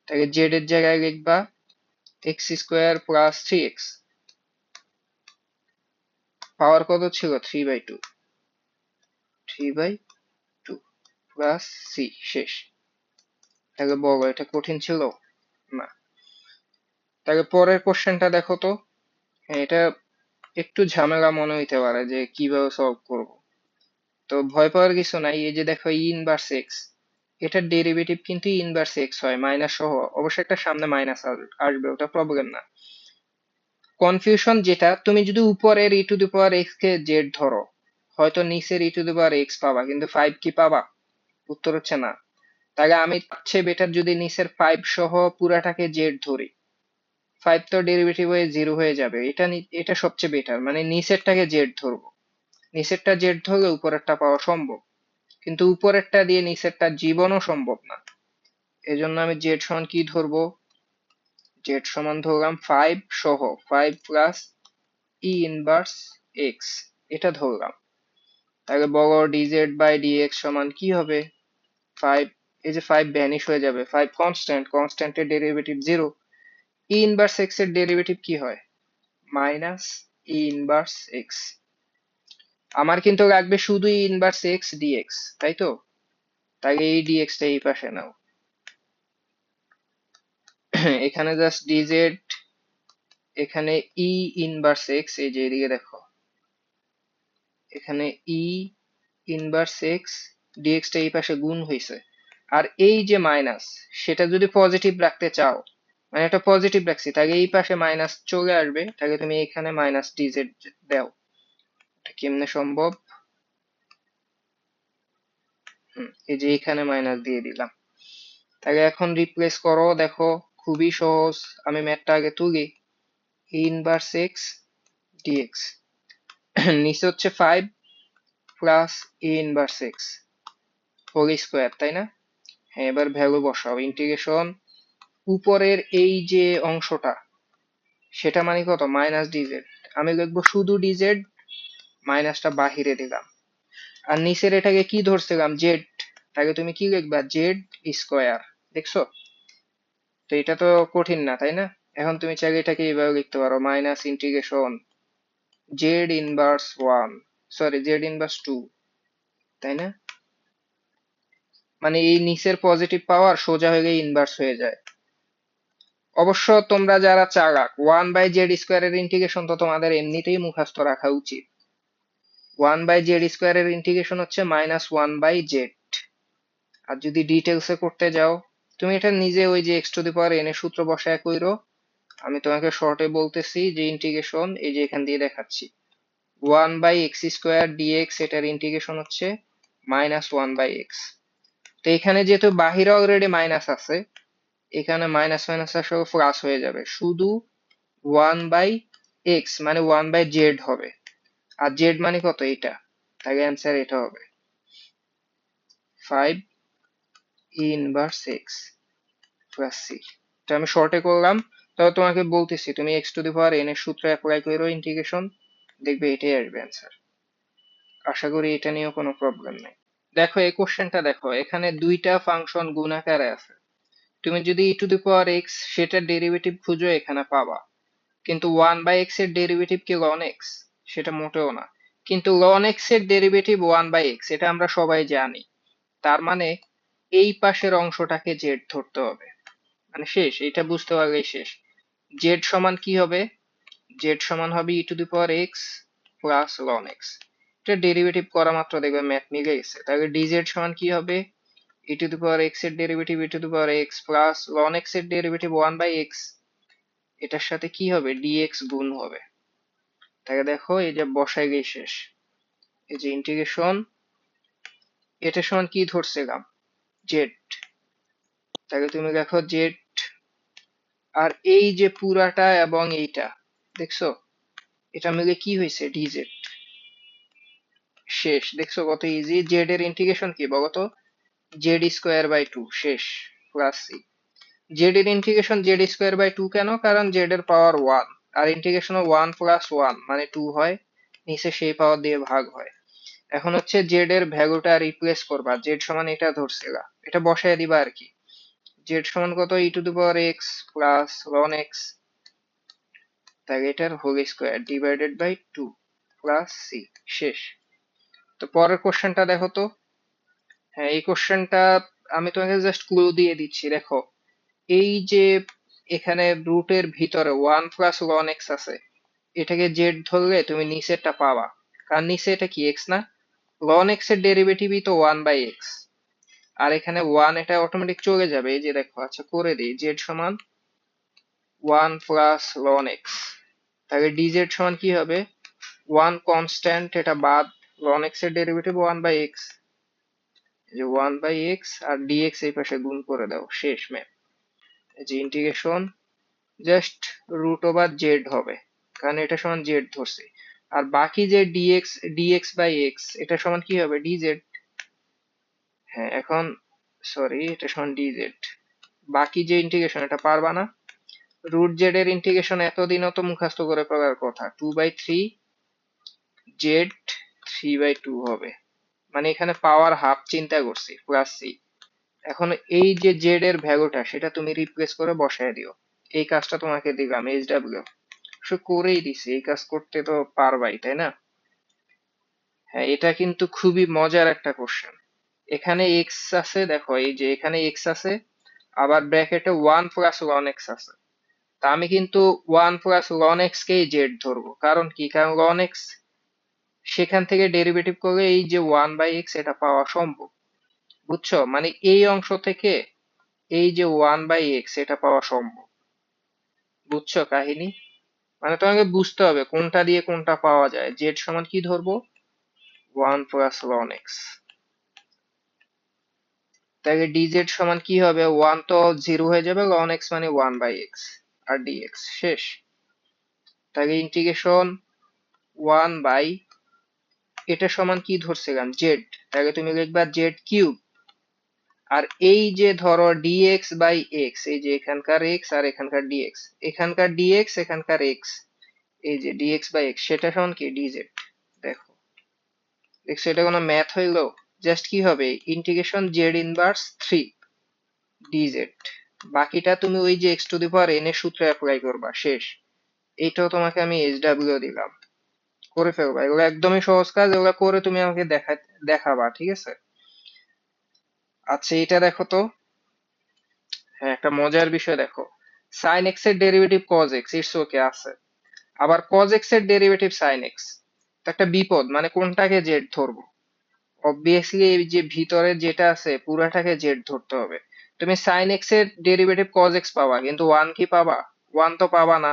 তাহলে জেড এর জায়গায় লিখবা এক্স স্কোয়ার প্লাস 3x, পাওয়ার কত ছিল? 3/2, 3/2 প্লাস সি, শেষ। তাহলে বলো এটা কঠিন ছিল? না। তাহলে পরের কোশ্চেনটা দেখো তো। হ্যাঁ, এটা একটু ঝামেলা মনে হইতে পারে যে কিভাবে সলভ করব। তো ভয় পাওয়ার কিছু নাই, এই যে দেখো ইনভার্স এক্স, এটার ডেরিভেটিভ কিন্তু ইনভার্স এক্স হয় মাইনাস সহ, অবশ্যই একটা সামনে মাইনাস আসবে, ওটা প্রবলেম না। কনফিউশন যেটা, তুমি যদি উপরের e to the power x কে জেড ধরো, হয়তো নিচের ই টু দি পাওয়ার এক্স পাবা, কিন্তু 5 কি পাবা? উত্তর হচ্ছে না। তাহলে আমি হচ্ছে বেটার যদি নিচের 5 সহ পুরাটাকে জেড ধরি, 5 তো ডেরিভেটিভ হয়ে 0 হয়ে যাবে, এটা সবচেয়ে বেটার, মানে নিচেরটাকে জেড ধরবো। নিচেরটা জেড ধরলে উপরেরটা পাওয়া সম্ভব, কিন্তু উপরেরটা দিয়ে নিচেরটা জীবনও সম্ভব না। এজন্য আমি জেড সমান কি ধরবো? জেড সমান ধরলাম 5 সহ 5 প্লাস ই ইনভার্স এক্স, এটা ধরলাম। তাহলে বড় ডিজেড বাই ডিএক্স সমান কি হবে? 5 এই যে 5 ভ্যানিশ হয়ে যাবে, 5 কনস্ট্যান্ট, কনস্ট্যান্টের ডেরিভেটিভ 0। ই ইনভার্স এক্স এর ডেরিভেটিভ কি হয়? Minus E inverse x. আমার কিন্তু লাগবে শুধু ই ইনভার্স এক্স ডিএক্স, তাই তো? তাহলে এই ডিএক্স টা এই পাশে নাও। এখানে জাস্ট ডিজেড, এখানে ই ইনভার্স এক্স, এই যে এদিকে দেখো, এখানে ই ইনভার্স এক্স ডিএক্স টা এই পাশে গুণ হয়েছে। আর এই যে মাইনাস, সেটা যদি পজিটিভ রাখতে চাও, মানে এটা পজিটিভ রাখছি, তাহলে এই পাশে মাইনাস চলে আসবে, তাহলে তুমি এখানে মাইনাস ডিজেড দাও। এটা কেমনে সম্ভব? এই যে এখানে মাইনাস দিয়ে দিলাম। তাহলে এখন রিপ্লেস করো, দেখো খুবই সহজ। আমি ম্যাথটা আগে তুলি। ইনভার্স এক্স ডিএক্স, নিচে হচ্ছে 5 plus A inverse x whole square, তাই না? হ্যাঁ, এবার ভ্যালু বসাও। ইন্টিগ্রেশন উপরের এই যে অংশটা, সেটা মানে কত? Minus DZ. আমি লিখবো শুধু ডিজেড, মাইনাসটা বাহিরে দিলাম। আর নিচের এটাকে কি ধরছিলাম? জেড। তাকে তুমি কি লিখবা? Z square. দেখছো? তো এটা তো কঠিন না, তাই না? এখন তুমি চাইলে এটাকে এইভাবে লিখতে পারো, minus integration Z inverse 1, sorry Z inverse 2, তাই না? মানে এই নিচের পজিটিভ পাওয়ার সোজা হয়ে গিয়ে ইনভার্স হয়ে যায়। অবশ্য তোমরা যারা চালাক, 1/z² এর ইন্টিগ্রেশন তো তোমাদের এমনিতেই মুখস্থ রাখা উচিত। 1/z² এর ইন্টিগ্রেশন হচ্ছে -1/z। আর যদি ডিটেলসে করতে যাও, তুমি এটা নিজে ওই যে x⁴n এর সূত্র বসায় কইরো। আমি তোমাকে শর্টে বলতেছি যে ইন্টিগ্রেশন এই যে এখান দিয়ে দেখাচ্ছি, 1/x² dx, এটার ইন্টিগ্রেশন হচ্ছে -1/x। তো এখানে যেহেতু বাহিরে অলরেডি মাইনাস আছে, এখানে মাইনাস মাইনাস আসলে প্লাস হয়ে যাবে, শুধু 1/x মানে 1/z হবে। আর z মানে কত? এটা। তাহলে অ্যান্সার এটা হবে 5 ই ইনভার্স এক্স প্লাস সি। এটা আমি শর্টে করলাম। তবে তোমাকে বলতেছি, তুমি x⁴n এর সূত্র অ্যাপ্লাই করো, ইন্টিগ্রেশন, দেখবে এটাই আসবে অ্যান্সার। আশা করি এটা নিয়েও কোনো প্রবলেম নেই। দেখো এই কোশ্চেনটা দেখো, এখানে দুইটা ফাংশন গুণাকারে আছে। তুমি যদি e⁴x সেটার ডেরিভেটিভ খুঁজো, এখানে পাবা। কিন্তু 1/x এর ডেরিভেটিভ কি ln x? সেটা মোটেও না। কিন্তু ln x এর ডেরিভেটিভ 1/x, এটা আমরা সবাই জানি। তার মানে এই পাশের অংশটাকে z ধরতে হবে। মানে শেষ, এটা বুঝতে পারলেই শেষ। z সমান কি হবে? z সমান হবে e⁴x প্লাস ln x। এটা ডেরিভেটিভ করা মাত্র দেখবে ম্যাথ মিলে গেছে। তাহলে dz সমান কি হবে? e⁴x এর derivative e⁴x plus ln x এর ডেরিভেটিভ 1/x, এটার সাথে কি হবে? dx গুণ হবে। তাহলে দেখো এই যে বসায় গিয়ে শেষ। এই যে ইন্টিগ্রেশন, এটা সমান কি ধরছিলাম? z। তাহলে তুমি দেখো z, আর এই যে পুরাটা এবং এইটা, দেখছো? এটা মিলে কি হয়েছে? dz। শেষ। দেখছো কত ইজি? z এর ইন্টিগ্রেশন কি বলতো? z²/2 শেষ, প্লাস c। z এর ইন্টিগ্রেশন z²/2 কেন? কারণ z এর পাওয়ার 1, আর ইন্টিগ্রেশন 1 + 1 মানে 2 হয়, নিচে সেই পাওয়ার দিয়ে ভাগ হয়। এখন হচ্ছে z এর ভ্যালুটা রিপ্লেস করবা, z সমান এটা ধরছিলা, এটা বসায় দিবা আর কি। z সমান কত? e⁴x প্লাস ln x, তাহলে এটার whole square divided by 2 plus c। শেষ। তো পরের কোশ্চেনটা দেখো তো। হ্যাঁ, এই কোশ্চেনটা আমি তোমাকে জাস্ট ক্লু দিয়ে দিচ্ছি। দেখো এই যে এখানে রুটের ভিতরে 1 প্লাস ln x আছে, এটাকে z ধরলে তুমি নিচেরটা পাবা, কারণ নিচে এটা কি x না? ln x এর ডেরিভেটিভই তো 1/x। আর এখানে 1, এটা অটোমেটিক চলে যাবে। এই যে দেখো, আচ্ছা করে দিই, z সমান 1 প্লাস ln x। তাহলে dz সমান কি হবে? 1 কনস্ট্যান্ট, এটা বাদ, ln x এর ডেরিভেটিভ 1/x, এই যে 1/x, আর dx এই পাশে গুণ করে দাও, শেষ ম্যাম। এই যে ইন্টিগ্রেশন জাস্ট √/z হবে, কারণ এটা সমান z ধরছি। আর বাকি যে dx/x, এটা সমান কি হবে? dz। হ্যাঁ, এখন সরি, এটা সমান dz। বাকি যে ইন্টিগ্রেশন, এটা পারবা না। √z এর ইন্টিগ্রেশন এতদিনও তো মুখস্থ করে ফেলার কথা, 2/3 z 3/2 হবে। মানে এখানে পাওয়ার হাফ চিন্তা করছি, প্লাস c। এখন এই যে জেড এর ভ্যালুটা সেটা তুমি রিপ্লেস করে বসায় দিও। এই কাজটা তোমাকে দিলাম এইচডব্লিউ, সে করেই দিছি, এই কাজ করতে তো পারবাই তাই না? হ্যাঁ, এটা কিন্তু খুবই মজার একটা কোশ্চেন। এখানে এক্স আছে, দেখো এই যে এখানে এক্স আছে, আবার ব্র্যাকেটে ওয়ান প্লাস লন এক্স আছে। তা আমি কিন্তু ওয়ান প্লাস লন এক্স কেই জেড ধরবো, কারণ কি, কারণ লন এক্স সেখান থেকে ডেরিভেটিভ করে এই যে ওয়ান বাই এক্স এটা পাওয়া সম্ভব। বুঝছো, মানে এই অংশ থেকে এই যে ওয়ান বাই এক্স এটা পাওয়া সম্ভব। বুঝছো কাহিনী? মানে তোমাকে বুঝতে হবে কোনটা দিয়ে কোনটা পাওয়া যায়। জেড সমান কি ধরবো, ওয়ান প্লাস লন এক্স। তাহলে ডিজেড সমান কি হবে, ওয়ান তো জিরো হয়ে যাবে, লন এক্স মানে ওয়ান বাই এক্স, আর ডিএক্স শেষ। তাহলে ইন্টিগ্রেশন ওয়ান বাই, এটা সমান কি ধরছিলাম, জেড। তাহলে তুমি লিখবা জেড কিউব। আর এই যে ধরো ডিএক্স বাই এক্স, এই যে এখানকার এক্স আর এখানকার ডিএক্স, এখানকার ডিএক্স এখানকার এক্স, এই যে ডিএক্স বাই এক্স, সেটা সমান কি ডিজেড। দেখো, দেখছো এটা কোনো ম্যাথ হইলো? জাস্ট কি হবে, integration Z inverse three DZ. বাকিটা তুমি ওই যে x to the power n এর সূত্রে অ্যাপ্লাই করবা, শেষ। এইটাও তোমাকে আমি এইচডব্লিউ দিলাম, করে ফেলবা। এগুলো একদমই সহজ কাজ, এগুলো করে তুমি আমাকে দেখাবা, ঠিক আছে? আচ্ছা এটা দেখো তো, হ্যাঁ একটা মজার বিষয় দেখো, সাইন এক্স এর derivative cos x, it's okay আছে, আবার কজ এক্স এর ডেরিভেটিভ সাইন এক্স। একটা বিপদ, মানে কোনটাকে জেড ধরবো? অবভিয়াসলি এই যে ভিতরে যেটা আছে পুরাটাকে জেড ধরতে হবে। তুমি সাইন এক্স এর ডেরিভেটিভ কজ এক্স পাবা, কিন্তু ওয়ান কি পাবা? ওয়ান তো পাবা না।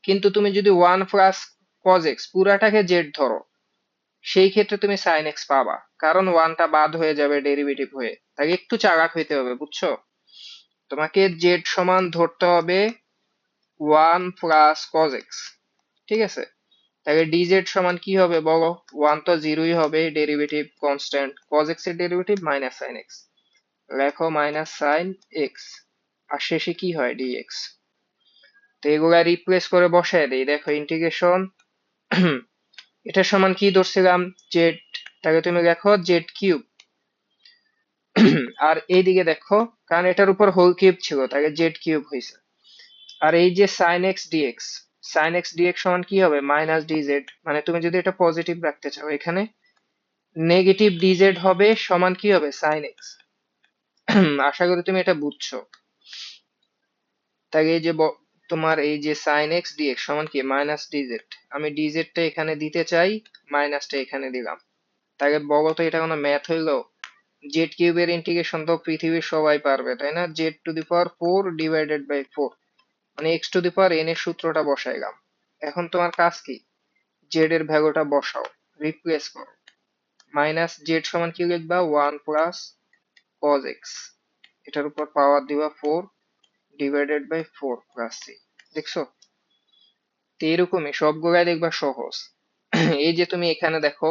কিন্তু তুমি যদি ওয়ান প্লাস কজ এক্স পুরাটাকে জেড ধরো, সেই ক্ষেত্রে তুমি সাইন এক্স পাবা, কারণ ওয়ানটা বাদ হয়ে যাবে ডেরিভেটিভ হয়ে। তাকে একটু চালাক হইতে হবে, বুঝছো? তোমাকে জেড সমান ধরতে হবে ওয়ান প্লাস কজ এক্স, ঠিক আছে? তাহলে ডিজেড সমান কি হবে বলো? ওয়ান তো জিরোই হবে, ডেরিভেটিভ কনস্ট্যান্ট, কজ এক্স এর ডেরিভেটিভ মাইনাস সাইন এক্স, লেখো মাইনাস সাইন এক্স, আর শেষে কি হয় ডিএক্স। তো এগুলা রিপ্লেস করে বসায় দেই, দেখো ইন্টিগ্রেশন এটা সমান কি ধরছিলাম, জেড। তাহলে তুমি দেখো জেড কিউব। আর এইদিকে দেখো, কারণ এটার উপর হোল কিউব ছিল তাকে জেড কিউব হয়েছে। আর এই যে sine x dx, sine x dx সমান কি হবে, মাইনাস ডিজেড। মানে তুমি যদি এটা পজিটিভ রাখতে চাও, এখানে নেগেটিভ ডিজেড হবে, সমান কি হবে, সাইন এক্স। আশা করি তুমি এটা বুঝছো। তাই এই যে তোমার এই যে সাইন এক্স ডিএক্স সমান কি, মাইনাস ডিজেড। আমি ডিজেডটা এখানে দিতে চাই, মাইনাসটা এখানে দিলাম। তাকে বলো তো এটা কোনো ম্যাথ হইলো? জেড কিউবের ইন্টিগ্রেশন তো পৃথিবীর সবাই পারবে তাই না, Z to the power four divided by four, মানে x to the power n এর সূত্রটা বসাইলাম। এখন তোমার কাজ কি, জেড এর ভ্যালুটা বসাও, রিপ্লেস করো। মাইনাস জেড সমান কি লিখবা, ওয়ান প্লাস কজ এক্স, এটার উপর পাওয়ার দিবা four divided by four plus c. দেখছো? তো এরকমই সবগুলাই দেখবা সহজ। এই যে তুমি এখানে দেখো,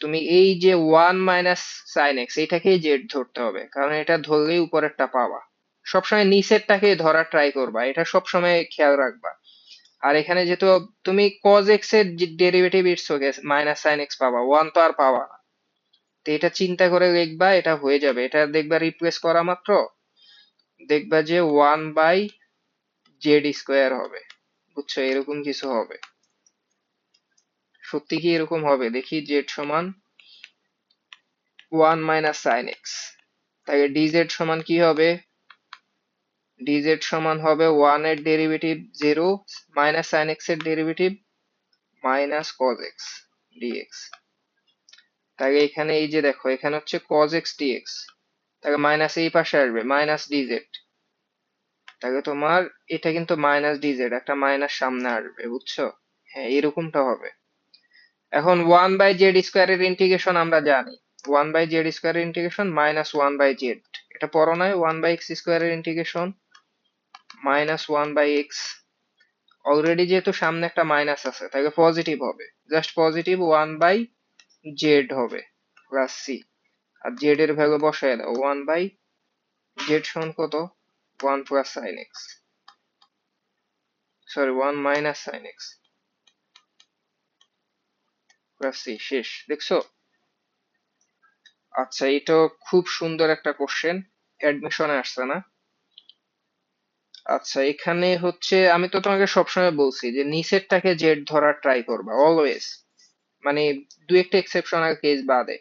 তুমি এই যে ওয়ান মাইনাস সাইন এক্স এটাকেই জেড ধরতে হবে, কারণ এটা ধরলেই উপরেরটা পাবা। সবসময় নিচেরটাকে ধরার ট্রাই করবা, এটা সবসময় খেয়াল রাখবা। আর এখানে যেহেতু তুমি কজ এক্স এর derivative it's okay, minus sine x পাবা, ওয়ান তো আর পাবা না। তো এটা চিন্তা করে লিখবা, এটা হয়ে যাবে। এটা দেখবা রিপ্লেস করা মাত্র দেখবা যে ওয়ান বাই জেড স্কোয়ার হবে। বুঝছো, এরকম কিছু হবে। সত্যি কি এরকম হবে? দেখি, জেড সমান ওয়ান মাইনাস সাইন এক্স, তাহলে ডিজেড সমান কি হবে, ডিজেড সমান হবে ওয়ান এর derivative zero, minus sine x এর derivative minus cos x d x. তাহলে এখানে এই যে দেখো, এখানে হচ্ছে কজ এক্স ডিএক্স, তাহলে মাইনাস এই পাশে আসবে মাইনাস ডিজেড। তাহলে তোমার এটা কিন্তু মাইনাস ডিজেড, একটা মাইনাস সামনে আসবে, বুঝছো? হ্যাঁ এরকমটা হবে। এখন ওয়ান বাই জেড স্কোয়ারের ইন্টিগ্রেশন আমরা জানি, ওয়ান বাই জেড স্কোয়ারের integration minus one by z. এটা পড়ো নাই, ওয়ান বাই এক্স স্কোয়ারের integration minus one by x. Already যেহেতু সামনে একটা মাইনাস আছে তাহলে পজিটিভ হবে, just positive one by z হবে প্লাস সি। আর জেড এর ভ্যালু বসায় দাও, ওয়ান বাই জেড সমান কত, one plus sine x, sorry one minus sine x plus C, শেষ। দেখছো? আচ্ছা, এটা খুব সুন্দর একটা কোশ্চেন, অ্যাডমিশনে আসছে না? আচ্ছা, এখানে হচ্ছে আমি তো তোমাকে সবসময় বলছি যে নিচেরটাকে জেড ধরার ট্রাই করবা অলওয়েজ, মানে দু একটা এক্সেপশনাল কেস বাদে।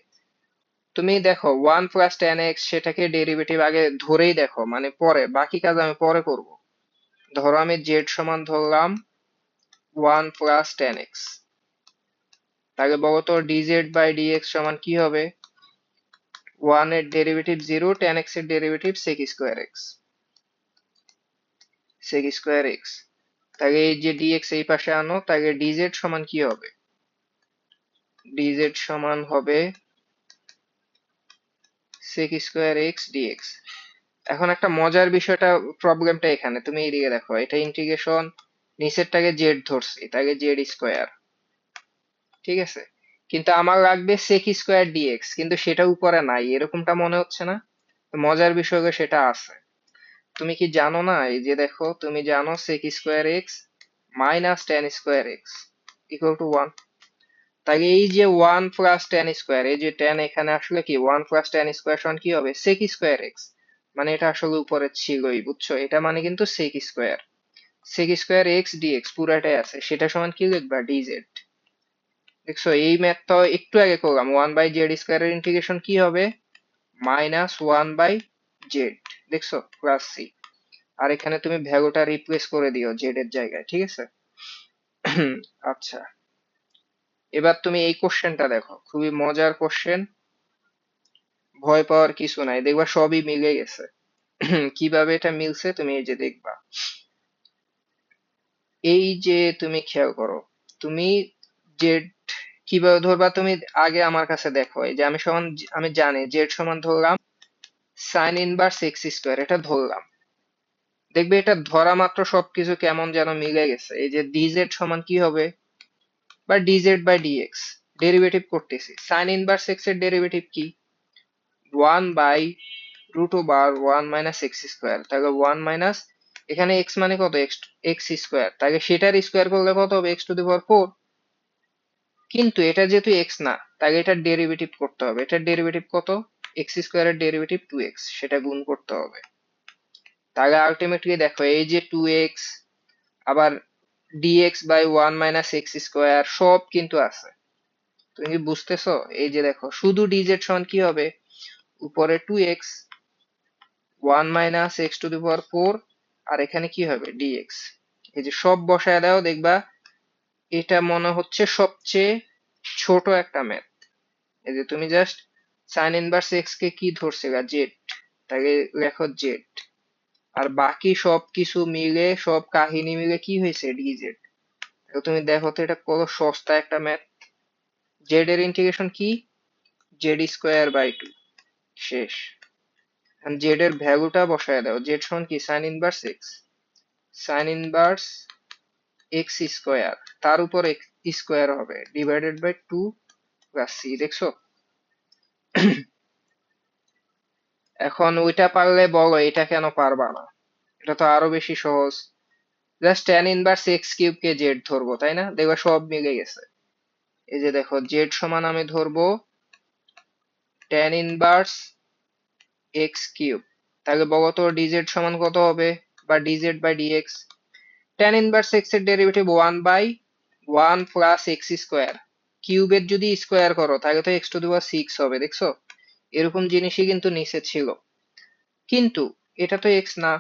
তুমি দেখো 1 + 10x, সেটাকে ডেরিভেটিভ আগে ধরেই দেখো, মানে পরে বাকি কাজ আমি পরে করব। ধরো আমি জেড সমান ধরলাম 1 + 10x, তাহলে বলো তো ডিজেড বাই ডিএক্স সমান কি হবে? 1 এর ডেরিভেটিভ 0, 10x এর ডেরিভেটিভ sec স্কোয়ার এক্স। তাহলে এই যে ডিএক্স এই পাশে আনো, তাহলে ডিজেড সমান কি হবে? ডিজেড সমান হবে sec স্কোয়ার এক্স ডিএক্স। এখন একটা মজার বিষয়টা, প্রবলেমটা এখানে তুমি এইদিকে দেখো, এটা ইন্টিগ্রেশন, নিচেরটাকে জেড ধরছি, তাকে জেড স্কোয়ার, ঠিক আছে, কিন্তু আমার লাগবে sec স্কোয়ার ডিএক্স, কিন্তু সেটা উপরে নাই, এরকমটা মনে হচ্ছে না? তো মজার বিষয় হলো সেটা আছে। তুমি কি জানো না, এই যে দেখো, তুমি জানো sec square x minus 10 square x equal two 1। তাই এই যে 1 + 10 স্কোয়ার, এই যে 10 এখানে আসলে কি 1 + 10 স্কোয়ার সমান কি হবে? sec স্কোয়ার এক্স, মানে এটা আসলে উপরে ছিলই, বুঝছো? এটা মানে কিন্তু sec স্কোয়ার এক্স ডিএক্স পুরাটাই আছে, সেটা সমান কি লিখবা? ডিজেড। দেখছো, এই ম্যাথটা একটু আগে করলাম, 1/z স্কোয়ার এর ইন্টিগ্রেশন কি হবে? -1/z। দেখছো, প্লাস সি। আর এখানে তুমি ভ্যালুটা রিপ্লেস করে দিও জেড এর জায়গায়, ঠিক আছে? আচ্ছা, এবার তুমি এই কোশ্চেনটা দেখো, খুবই মজার কোশ্চেন, ভয় পাওয়ার কিছু নাই, দেখবা সবই মিলে গেছে। কিভাবে এটা মিলছে তুমি এই যে দেখবা। এই যে তুমি খেয়াল করো, তুমি জেড কিভাবে ধরবা, তুমি আগে আমার কাছে দেখো, এই যে আমি জানি জেড সমান ধরলাম sin−1 x², এটা ধরলাম। দেখবে এটা ধরা মাত্র সবকিছু কেমন যেন মিলে গেছে। এই যে ডিজেড সমান কি হবে? বা ডিজেড বাই ডিএক্স, ডেরিভেটিভ করতেছি, sin−1 x এর ডেরিভেটিভ কি? 1/√1 - x²। তাহলে 1 মাইনাস, এখানে x মানে কত? x², তাহলে সেটার স্কোয়ার করলে কত হবে? x⁴। কিন্তু এটা যেহেতু x না, তাহলে এটার ডেরিভেটিভ করতে হবে। এটার ডেরিভেটিভ কত? x² এর ডেরিভেটিভ 2x, সেটা গুণ করতে হবে। তাহলে আলটিমেটলি দেখো, এই যে 2x, আবার dx/1 - x² সব কিন্তু আছে। তুমি কি বুঝতেছো? এই যে দেখো, শুধু dz সমান কি হবে? উপরে 2x, 1 - x⁴, আর এখানে কি হবে? dx। এই যে সব বসায় দাও, দেখবা এটা মনে হচ্ছে সবচেয়ে ছোট একটা ম্যাথ। এই যে তুমি জাস্ট sin−1 x কে কি ধরছিলা? জেড, তাকে লেখো জেড, আর বাকি সব কিছু মিলে, সব কাহিনী মিলে কি হয়েছে? ডিজেড। তুমি দেখো তো এটা কত সস্তা একটা ম্যাথ। জেড এর ইন্টিগ্রেশন কি? z²/2, শেষ। জেড এর ভ্যালুটা বসায় দাও, জেড সমান কি? sin−1 x, sin−1 x², তার উপর স্কোয়ার হবে, ডিভাইডেড বাই 2 প্লাস সি। দেখছো? এখন ওইটা পারলে বলো এটা কেন পারবা না? এটা তো আরো বেশি সহজ। জাস্ট tan−1 x³ কে জেড ধরবো, তাই না? দেখবা সব মিলে গেছে। এই যে দেখো, জেড সমান আমি ধরবো tan−1 x³। তাহলে বলো তো ডিজেড সমান কত হবে? বা dz by dx. tan−1 x এর ডেরিভেটিভ 1/1 প্লাস x²। কিউবের যদি স্কোয়ার করো তাহলে তো x⁶ হবে, দেখছো? এরকম জিনিসই কিন্তু নিচে ছিল, কিন্তু এটা তো x না,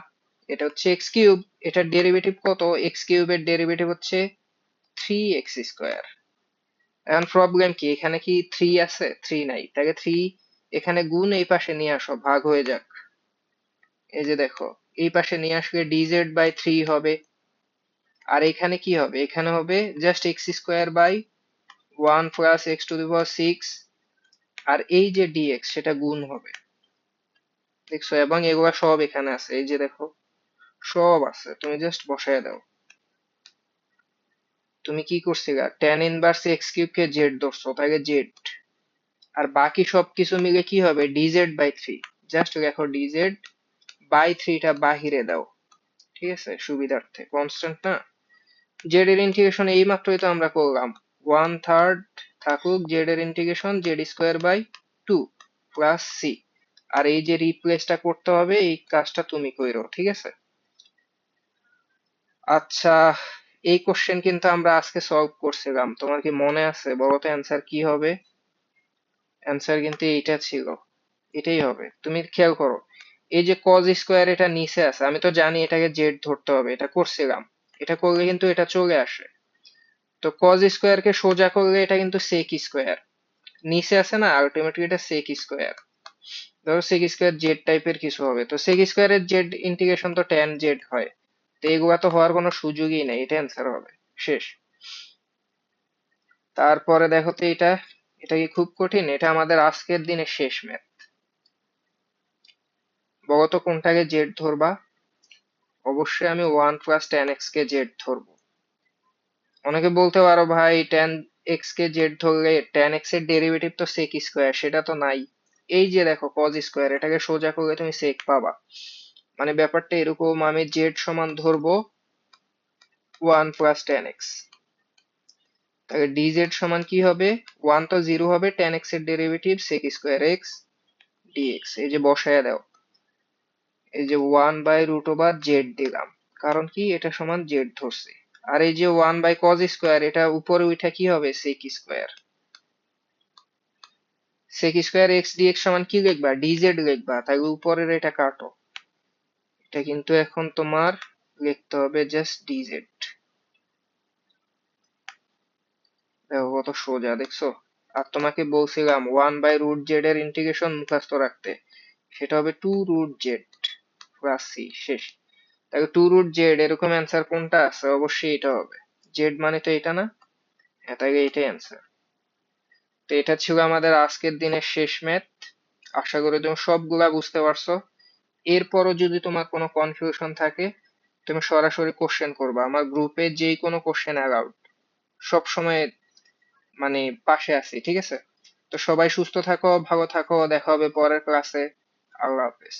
এটা হচ্ছে x³। এটার ডেরিভেটিভ কত? x³ এর ডেরিভেটিভ হচ্ছে 3x²। এখন প্রবলেম কি, এখানে কি 3 আছে? 3 নাই, তাহলে 3 এখানে গুণ, এই পাশে নিয়ে আসো, ভাগ হয়ে যাক। এই যে দেখো, এই পাশে নিয়ে আসলে dz/3 হবে। আর এখানে কি হবে? এখানে হবে জাস্ট x²/1 প্লাস x⁶, আর এই যে dx সেটা গুণ হবে, দেখছো? এবং এগুলা সব এখানে আছে, এই যে দেখো সব আছে, তুমি জাস্ট বসায় দাও। তুমি কি করছিলা? tan−1 x³ কে জেড ধরছো, তাহলে জেড, আর বাকি সবকিছু মিলে কি হবে? dz/3। জাস্ট দেখো dz/3টা বাহিরে দাও, ঠিক আছে, সুবিধার্থে, কনস্ট্যান্ট না। জেড এর ইন্টিগ্রেশন এই মাত্রই তো আমরা করলাম, 1/3 থাকুক জেড এর ইন্টিগ্রেশন z²/2। Plus c. আর এই যে রিপ্লেসটা করতে হবে এই কাজটা তুমি কইরো, ঠিক আছে? আচ্ছা, এই কোশ্চেন কিন্তু আমরা আজকে সলভ করছিলাম, তোমার কি মনে আছে? বলো তো অ্যান্সার কি হবে। অ্যান্সার কিন্তু এইটা ছিল, এটাই হবে। তুমি খেয়াল করো, এই যে কজ স্কোয়ার এটা নিচে আছে, আমি তো জানি এটাকে জেড ধরতে হবে, এটা করছিলাম। এটা করলে কিন্তু এটা চলে আসে। তো কজ স্কোয়ার কে সোজা করলে এটা কিন্তু সেক স্কোয়ার, নিচে আছে না, আলটিমেটলি এটা সেক স্কোয়ার। ধরো সেক স্কোয়ার জেড টাইপের কিছু হবে, তো সেক স্কোয়ারের জেড ইন্টিগ্রেশন তো ট্যান জেড হয়। তো এগুলা তো হওয়ার কোনো সুযোগই নেই, এটা অ্যান্সার হবে। শেষ। তারপরে দেখো তো এটা, এটা কি খুব কঠিন? এটা আমাদের আজকের দিনের শেষ ম্যাথ। বলো তো কোনটাকে জেড ধরবা। অবশ্যই আমি ওয়ান প্লাস টেন এক্স কে জেড ধরবো। অনেকে বলতে পারো ভাই টেন এক্স কে জেড ধরলে টেন এক্স এর ডেরিভেটিভ তো সেক স্কোয়ার, সেটা তো নাই। এই যে দেখো কজ স্কোয়ার, এটাকে সোজা করলে তুমি সেক পাবা। মানে ব্যাপারটা এরকম, আমি জেড সমান ধরবো ওয়ান প্লাস টেন এক্স। তাহলে ডিজেড সমান কি হবে? ওয়ান তো জিরো হবে, টেন এক্স এর derivative sec square x dx. এই যে বসায় দাও, এই যে one by root over z দিলাম, কারণ কি এটা সমান জেড ধরছে। আর এই যে ওয়ান বাই কজ স্কোয়ার, এটা উপরে উঠা কি হবে? Sec square. Sec square x dx সমান কি লিখবা? ডিজেড লিখবা, তাই উপরের এটা কাটো। এটা কিন্তু এখন তোমার লিখতে হবে জাস্ট ডিজেড। দেখো কত সোজা, দেখছো? আর তোমাকে বলছিলাম ওয়ান বাই রুট জেড এর ইন্টিগ্রেশন মুখস্থ রাখতে, সেটা হবে two root z plus C. শেষ। তাহলে টু রুট জেড এরকম অ্যান্সার কোনটা আছে? অবশ্যই এটা হবে। জেড মানে তো এটা না? হ্যাঁ, তাহলে এইটাই অ্যান্সার। তো এটা ছিল আমাদের আজকের দিনের শেষ ম্যাথ। আশা করি তুমি সবগুলা বুঝতে পারছো। এরপরও যদি তোমার কোনো কনফিউশন থাকে, তুমি সরাসরি কোশ্চেন করবা, আমার গ্রুপে যেই কোনো কোশ্চেন অ্যালাউড। সব সময় মানে পাশে আছি, ঠিক আছে? তো সবাই সুস্থ থাকো, ভালো থাকো, দেখা হবে পরের ক্লাসে। আল্লাহ হাফেজ।